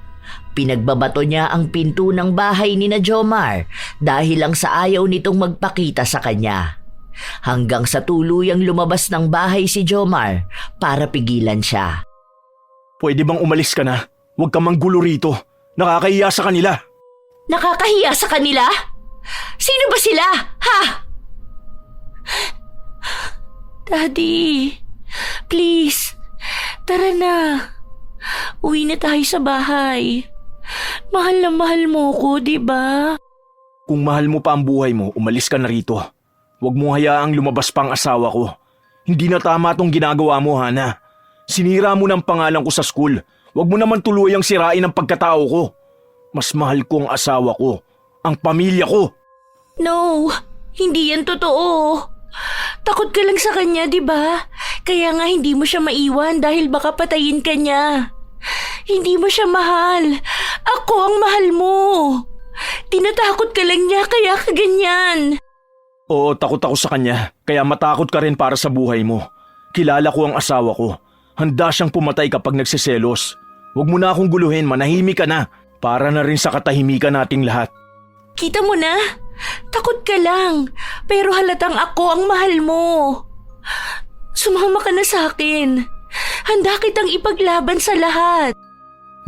Pinagbabato niya ang pinto ng bahay ni na Jomar dahil lang sa ayaw nitong magpakita sa kanya. Hanggang sa tuluyang lumabas ng bahay si Jomar para pigilan siya. Pwede bang umalis ka na? Huwag ka manggulo rito. Nakakahiya sa kanila. Nakakahiya sa kanila? Sino ba sila, ha? Daddy, please, tara na. Uwi na tayo sa bahay. Mahal na mahal mo ko, di ba? Kung mahal mo pa ang buhay mo, umalis ka na rito. Huwag mo hayaang lumabas pa ang asawa ko. Hindi na tama tong ginagawa mo, Hana. Sinira mo ng pangalan ko sa school. Huwag mo naman tuluyang sirain ang pagkatao ko. Mas mahal ko ang asawa ko, ang pamilya ko. No, hindi yan totoo. Takot ka lang sa kanya, di ba? Kaya nga hindi mo siya maiwan dahil baka patayin ka niya. Hindi mo siya mahal. Ako ang mahal mo. Tinatakot ka lang niya kaya ka ganyan. Oo, takot ako sa kanya, kaya matakot ka rin para sa buhay mo. Kilala ko ang asawa ko. Handa siyang pumatay kapag nagsiselos. Huwag mo na akong guluhin, manahimik ka na. Para na rin sa katahimikan nating lahat. Kita mo na? Takot ka lang. Pero halatang ako ang mahal mo. Sumama ka na sa akin. Handa kitang ipaglaban sa lahat.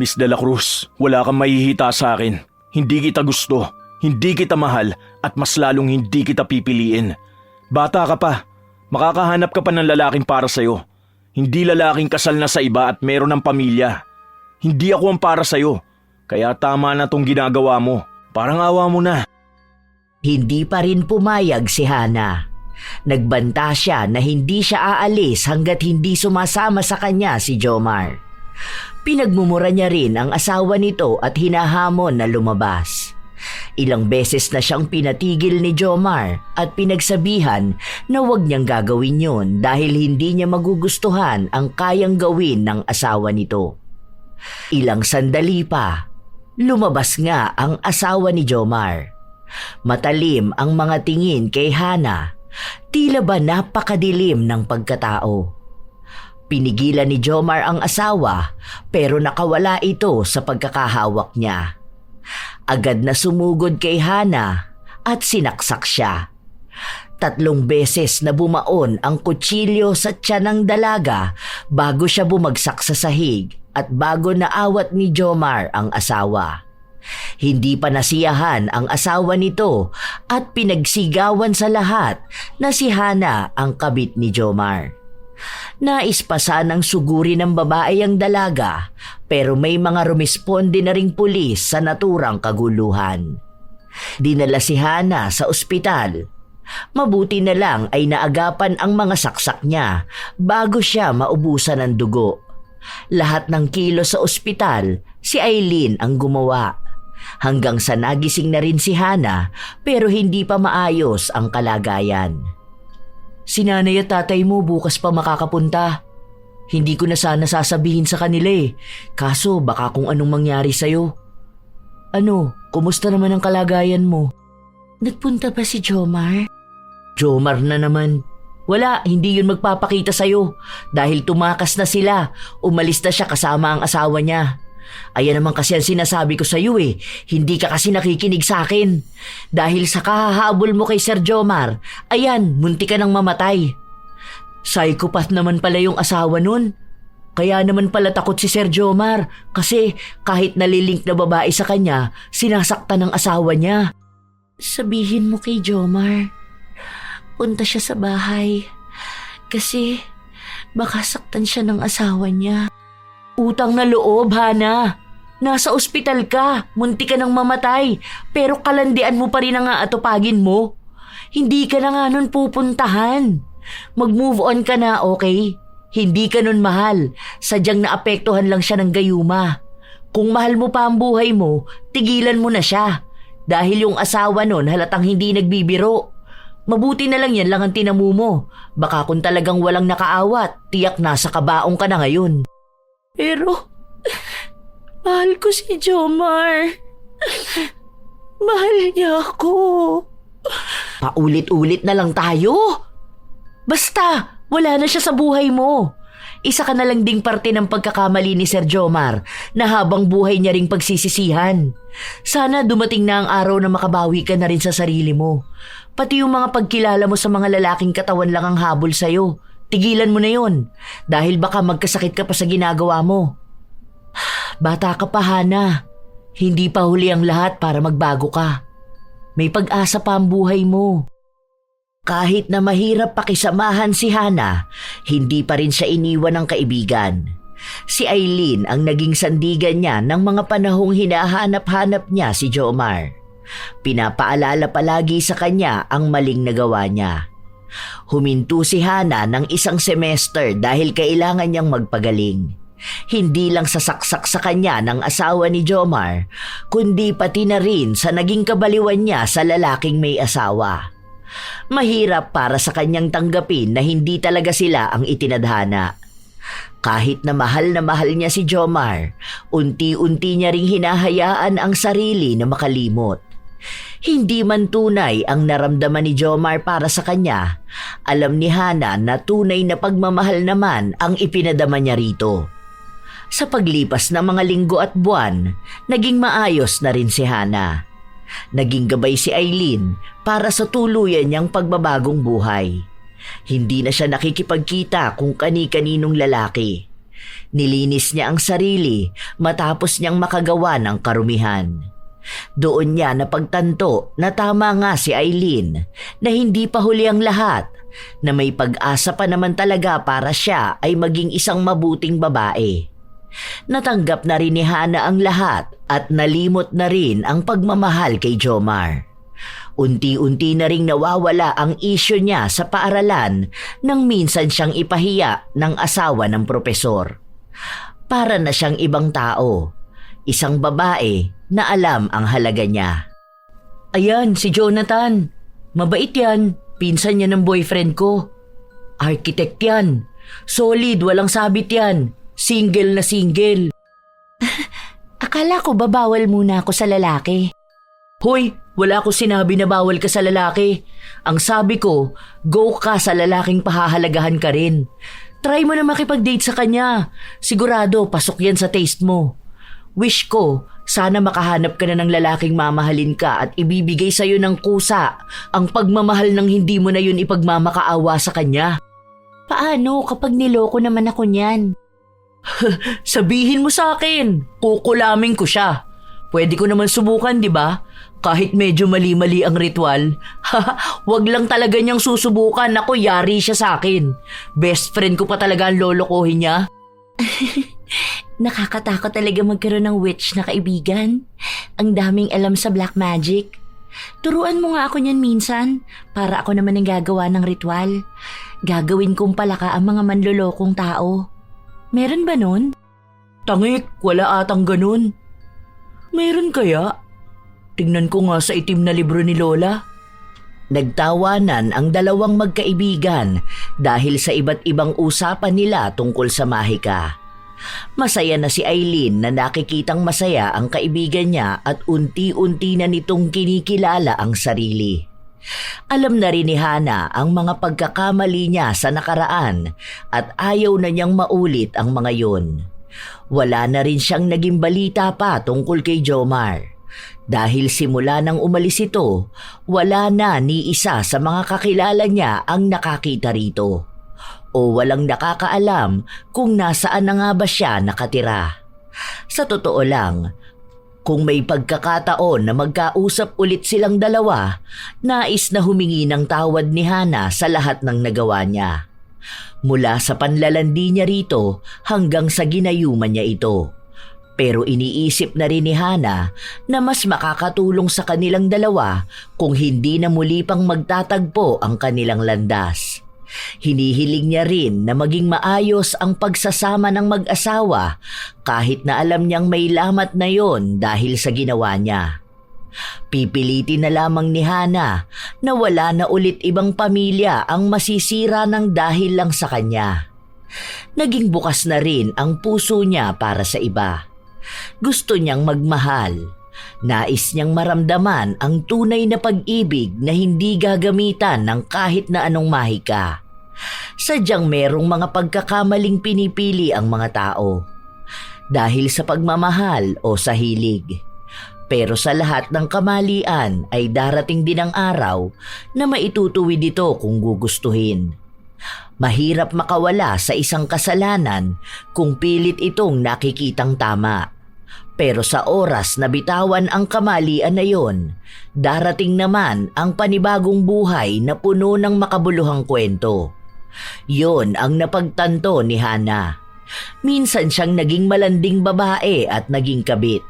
Miss De La Cruz, wala kang mahihita sa akin. Hindi kita gusto, hindi kita mahal, at mas lalong hindi kita pipiliin. Bata ka pa, makakahanap ka pa ng lalaking para sa'yo. Hindi lalaking kasal na sa iba at meron ng pamilya. Hindi ako ang para sa'yo, kaya tama na tong ginagawa mo. Parang awa mo na. Hindi pa rin pumayag si Hana. Nagbanta siya na hindi siya aalis hanggat hindi sumasama sa kanya si Jomar. Pinagmumura niya rin ang asawa nito at hinahamon na lumabas. Ilang beses na siyang pinatigil ni Jomar at pinagsabihan na huwag niyang gagawin yun dahil hindi niya magugustuhan ang kayang gawin ng asawa nito. Ilang sandali pa, lumabas nga ang asawa ni Jomar. Matalim ang mga tingin kay Hana, tila ba napakadilim ng pagkatao. Pinigilan ni Jomar ang asawa pero nakawala ito sa pagkakahawak niya. Agad na sumugod kay Hana at sinaksak siya. 3 beses na bumaon ang kutsilyo sa tiyan ng dalaga bago siya bumagsak sa sahig at bago naawat ni Jomar ang asawa. Hindi pa nasiyahan ang asawa nito at pinagsigawan sa lahat na si Hana ang kabit ni Jomar. Nais pa sanang suguri ng babae ang dalaga pero may mga rumisponde na ring pulis sa naturang kaguluhan. Dinala si Hana sa ospital. Mabuti na lang ay naagapan ang mga saksak niya bago siya maubusan ng dugo. Lahat ng kilos sa ospital, si Eileen ang gumawa. Hanggang sa nagising na rin si Hana pero hindi pa maayos ang kalagayan. Si nanay at tatay mo bukas pa makakapunta. Hindi ko na sana sasabihin sa kanila kaso baka kung anong mangyari sa'yo. Ano, kumusta naman ang kalagayan mo? Nagpunta ba si Jomar? Jomar na naman. Wala, hindi yun magpapakita sa'yo. Dahil tumakas na sila, umalis na siya kasama ang asawa niya. Ayan naman kasi ang sinasabi ko sa'yo hindi ka kasi nakikinig sa akin. Dahil sa kahahabol mo kay Sir Jomar, ayan, munti ka nang mamatay. Psychopath naman pala yung asawa nun. Kaya naman pala takot si Sir Jomar kasi kahit nalilink na babae sa kanya, sinasaktan ng asawa niya. Sabihin mo kay Jomar, punta siya sa bahay kasi baka saktan siya ng asawa niya. Utang na loob, Hana. Nasa ospital ka, munti ka nang mamatay, pero kalandian mo pa rin ang aatupagin mo. Hindi ka na nga nun pupuntahan. Mag-move on ka na, okay? Hindi ka nun mahal, sadyang naapektuhan lang siya ng gayuma. Kung mahal mo pa ang buhay mo, tigilan mo na siya. Dahil yung asawa nun halatang hindi nagbibiro. Mabuti na lang yan lang ang tinamu mo. Baka kung talagang walang nakaawat, tiyak nasa kabaong ka na ngayon. Pero, mahal ko si Jomar. Mahal niya ako. Paulit-ulit na lang tayo. Basta, wala na siya sa buhay mo. Isa ka na lang ding parte ng pagkakamali ni Sir Jomar na habang buhay niya ring pagsisisihan. Sana dumating na ang araw na makabawi ka na rin sa sarili mo. Pati yung mga pagkilala mo sa mga lalaking katawan lang ang habol sa'yo. Tigilan mo na yon dahil baka magkasakit ka pa sa ginagawa mo. Bata ka pa, Hana. Hindi pa huli ang lahat para magbago ka. May pag-asa pa ang buhay mo. Kahit na mahirap pakisamahan si Hana, hindi pa rin siya iniwan ng kaibigan. Si Aileen ang naging sandigan niya ng mga panahong hinahanap-hanap niya si Jomar. Pinapaalala palagi sa kanya ang maling nagawa niya. Huminto si Hana ng isang semester dahil kailangan niyang magpagaling. Hindi lang sa saksak sa kanya ng asawa ni Jomar, kundi pati na rin sa naging kabaliwan niya sa lalaking may asawa. Mahirap para sa kanyang tanggapin na hindi talaga sila ang itinadhana. Kahit na mahal niya si Jomar, unti-unti niya ring hinahayaan ang sarili na makalimot. Hindi man tunay ang naramdaman ni Jomar para sa kanya, alam ni Hana na tunay na pagmamahal naman ang ipinadama niya rito. Sa paglipas ng mga linggo at buwan, naging maayos na rin si Hana. Naging gabay si Aileen para sa tuluyan niyang pagbabagong buhay. Hindi na siya nakikipagkita kung kani-kaninong lalaki. Nilinis niya ang sarili matapos niyang makagawa ng karumihan. Doon niya napagtanto na tama nga si Aileen na hindi pa huli ang lahat, na may pag-asa pa naman talaga para siya ay maging isang mabuting babae. Natanggap na rin ni Hana ang lahat at nalimot na rin ang pagmamahal kay Jomar. Unti-unti na ring nawawala ang isyu niya sa paaralan nang minsan siyang ipahiya ng asawa ng propesor. Para na siyang ibang tao, isang babae na alam ang halaga niya. Ayan, si Jonathan. Mabait yan. Pinsan niya ng boyfriend ko. Architect yan. Solid, walang sabit yan. Single na single. Akala ko ba bawal muna ako sa lalaki? Hoy, wala ko sinabi na bawal ka sa lalaki. Ang sabi ko, go ka sa lalaking pahahalagahan ka rin. Try mo na makipag-date sa kanya. Sigurado, pasok yan sa taste mo. Wish ko, sana makahanap ka na ng lalaking mamahalin ka at ibibigay sa'yo ng kusa ang pagmamahal ng hindi mo na yun ipagmamakaawa sa kanya. Paano kapag niloko naman ako niyan? Sabihin mo sa akin, kukulamin ko siya. Pwede ko naman subukan, di ba? Kahit medyo mali-mali ang ritual. Wag lang talaga niyang susubukan. Ako, yari siya sa akin. Best friend ko pa talaga ang lolokohin niya. Nakakatakot talaga magkaroon ng witch na kaibigan. Ang daming alam sa black magic. Turuan mo nga ako niyan minsan para ako naman ang gagawa ng ritual. Gagawin kong palaka ang mga manlolokong tao. Meron ba nun? Tangik, wala atang ganun. Meron kaya? Tingnan ko nga sa itim na libro ni Lola. Nagtawanan ang dalawang magkaibigan dahil sa iba't ibang usapan nila tungkol sa mahika. Masaya na si Aileen na nakikitang masaya ang kaibigan niya at unti-unti na nitong kinikilala ang sarili. Alam na rin ni Hana ang mga pagkakamali niya sa nakaraan at ayaw na niyang maulit ang mga yun. Wala na rin siyang naging balita pa tungkol kay Jomar. Dahil simula nang umalis ito, wala na ni isa sa mga kakilala niya ang nakakita rito. O walang nakakaalam kung nasaan na nga ba siya nakatira. Sa totoo lang, kung may pagkakataon na magkausap ulit silang dalawa, nais na humingi ng tawad ni Hana sa lahat ng nagawa niya. Mula sa panlalandi niya rito hanggang sa ginayuman niya ito. Pero iniisip na rin ni Hana na mas makakatulong sa kanilang dalawa kung hindi na muli pang magtatagpo ang kanilang landas. Hinihiling niya rin na maging maayos ang pagsasama ng mag-asawa kahit na alam niyang may lamat na yon dahil sa ginawa niya. Pipilitin na lamang ni Hana na wala na ulit ibang pamilya ang masisira ng dahil lang sa kanya. Naging bukas na rin ang puso niya para sa iba. Gusto niyang magmahal. Nais niyang maramdaman ang tunay na pag-ibig na hindi gagamitan ng kahit na anong mahika. Sadyang merong mga pagkakamaling pinipili ang mga tao. Dahil sa pagmamahal o sa hilig. Pero sa lahat ng kamalian ay darating din ang araw na maitutuwid ito kung gugustuhin. Mahirap makawala sa isang kasalanan kung pilit itong nakikitang tama. Pero sa oras na bitawan ang kamalian na yon, darating naman ang panibagong buhay na puno ng makabuluhang kwento. Yon ang napagtanto ni Hana. Minsan siyang naging malanding babae at naging kabit.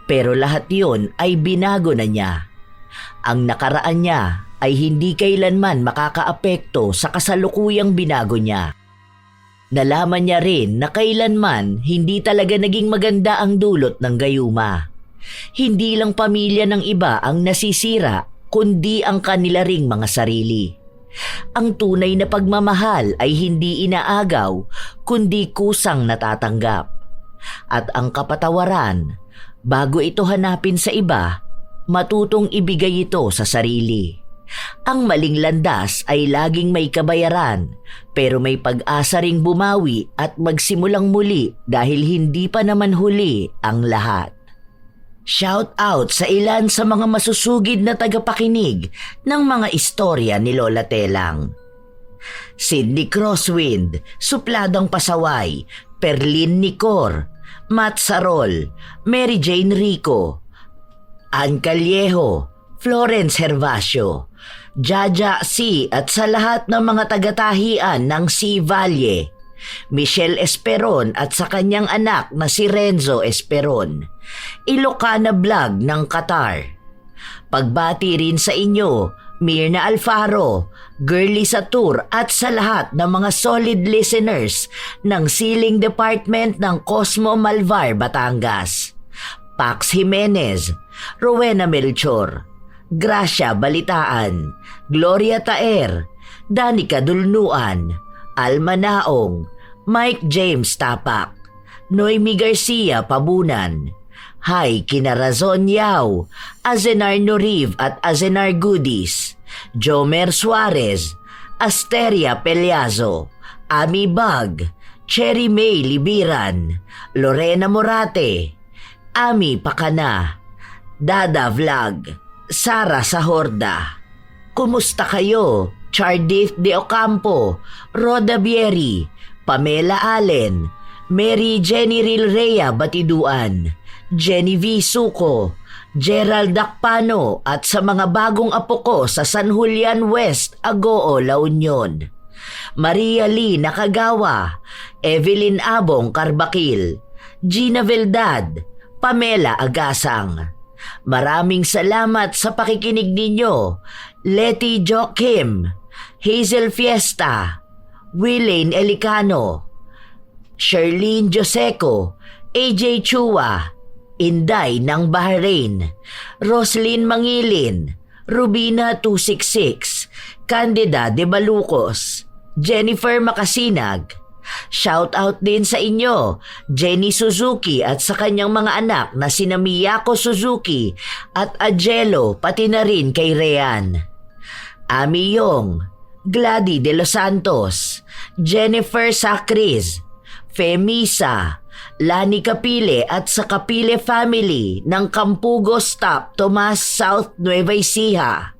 Pero lahat yon ay binago na niya. Ang nakaraan niya ay hindi kailanman makakaapekto sa kasalukuyang binago niya. Nalaman niya rin na kailanman hindi talaga naging maganda ang dulot ng gayuma. Hindi lang pamilya ng iba ang nasisira, kundi ang kanila ring mga sarili. Ang tunay na pagmamahal ay hindi inaagaw, kundi kusang natatanggap. At ang kapatawaran, bago ito hanapin sa iba, matutong ibigay ito sa sarili. Ang maling landas ay laging may kabayaran, pero may pag-asa ring bumawi at magsimulang muli dahil hindi pa naman huli ang lahat. Shout out sa ilan sa mga masusugid na tagapakinig ng mga istorya ni Lola Telang. Sidney Crosswind, Supladang Pasaway, Perlin Nicor, Matt Sarol, Mary Jane Rico, Ann Callejo, Florence Hervasio, Jaja C. at sa lahat ng mga tagatahian ng C. Valle, Michelle Esperon at sa kanyang anak na si Renzo Esperon, Ilocana Vlog ng Qatar. Pagbati rin sa inyo, Mirna Alfaro, Girly Satur at sa lahat ng mga solid listeners ng Siling Department ng Cosmo Malvar, Batangas. Pax Jimenez, Rowena Melchor, Gracia Balitaan, Gloria Taer, Danica Dulnuan, Alma Naong, Mike James Tapak, Noemi Garcia Pabunan, Hay Kinarazon Yao, Azenar Noriv at Azenar Goodies, Jomer Suarez, Asteria Peliazo, Ami Bag, Cherry May Libiran, Lorena Morate, Ami Pakana, Dada Vlog, Sara Sahorda. Kumusta kayo? Chardith De Ocampo, Roda Bieri, Pamela Allen, Mary Jenny Rilrea Batiduan, Jenny V. Suco, Gerald Dakpano at sa mga bagong apo ko sa San Julian West, Agoo, La Union. Maria Lee Nakagawa, Evelyn Abong Carbakil, Gina Veldad, Pamela Agasang. Maraming salamat sa pakikinig ninyo, Letty Joachim, Hazel Fiesta, Willain Elicano, Sherlyn Joseco, AJ Chua, Inday ng Bahrain, Roslyn Mangilin, Rubina 266, Candida de Balucos, Jennifer Makasinag. Shout out din sa inyo, Jenny Suzuki at sa kanyang mga anak na sina Miyako Suzuki at Angelo, pati na rin kay Rean. Ami Yong, Glady de los Santos, Jennifer Sacris, Femisa, Lani Capile at sa Capile family ng Campugo Stop, Tomas South, Nueva Ecija,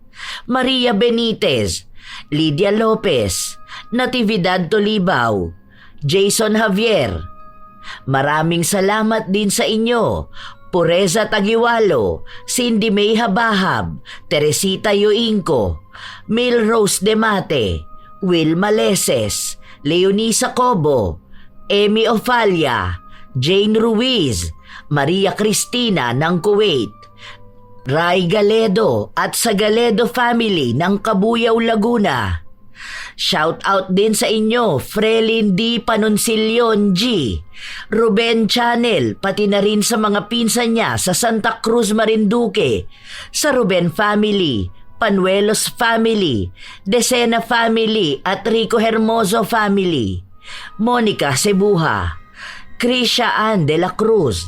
Maria Benitez, Lydia Lopez, Natividad Tolibao, Jason Javier. Maraming salamat din sa inyo, Pureza Tagiwalo, Cindy May Habahab, Teresita Yoingco, Milrose Demate, Will Maleses, Leonisa Cobo, Amy Ofalia, Jane Ruiz, Maria Cristina ng Kuwait, Ray Galedo at sa Galedo family ng Kabuyaw, Laguna. Shout out din sa inyo, Frelin D. Panoncilion G, Ruben Channel, pati na rin sa mga pinsan niya sa Santa Cruz, Marinduque, sa Ruben family, Panuelos family, Decena family at Rico Hermoso family, Monica Cebuja, Krisha Ann de la Cruz,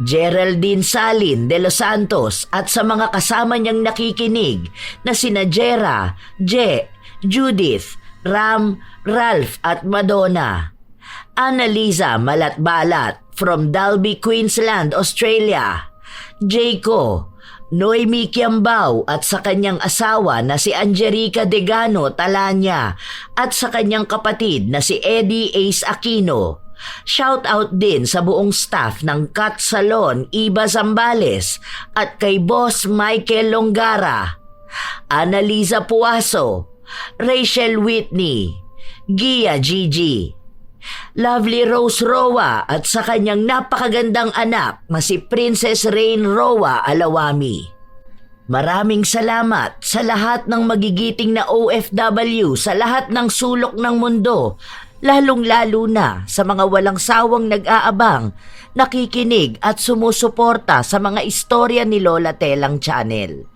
Geraldine Salin de los Santos at sa mga kasama niyang nakikinig na sina Jera, Je, Judith, Ram, Ralph at Madonna. Annalisa Malatbalat from Dalby, Queensland, Australia. Jayco, Noemi Kiambao at sa kanyang asawa na si Angelica Degano Talanya at sa kanyang kapatid na si Eddie Ace Aquino. Shout out din sa buong staff ng Cut Salon Iba Zambales at kay Boss Michael Longara, Annalisa Puaso, Rachel Whitney, Gia Gigi, Lovely Rose Roa at sa kanyang napakagandang anak na si Princess Rain Roa Alawami. Maraming salamat sa lahat ng magigiting na OFW sa lahat ng sulok ng mundo, lalong-lalo na sa mga walang sawang nag-aabang, nakikinig at sumusuporta sa mga istorya ni Lola Telang Channel.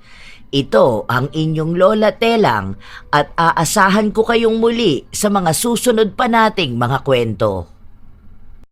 Ito ang inyong Lola Telang at aasahan ko kayong muli sa mga susunod pa nating mga kwento.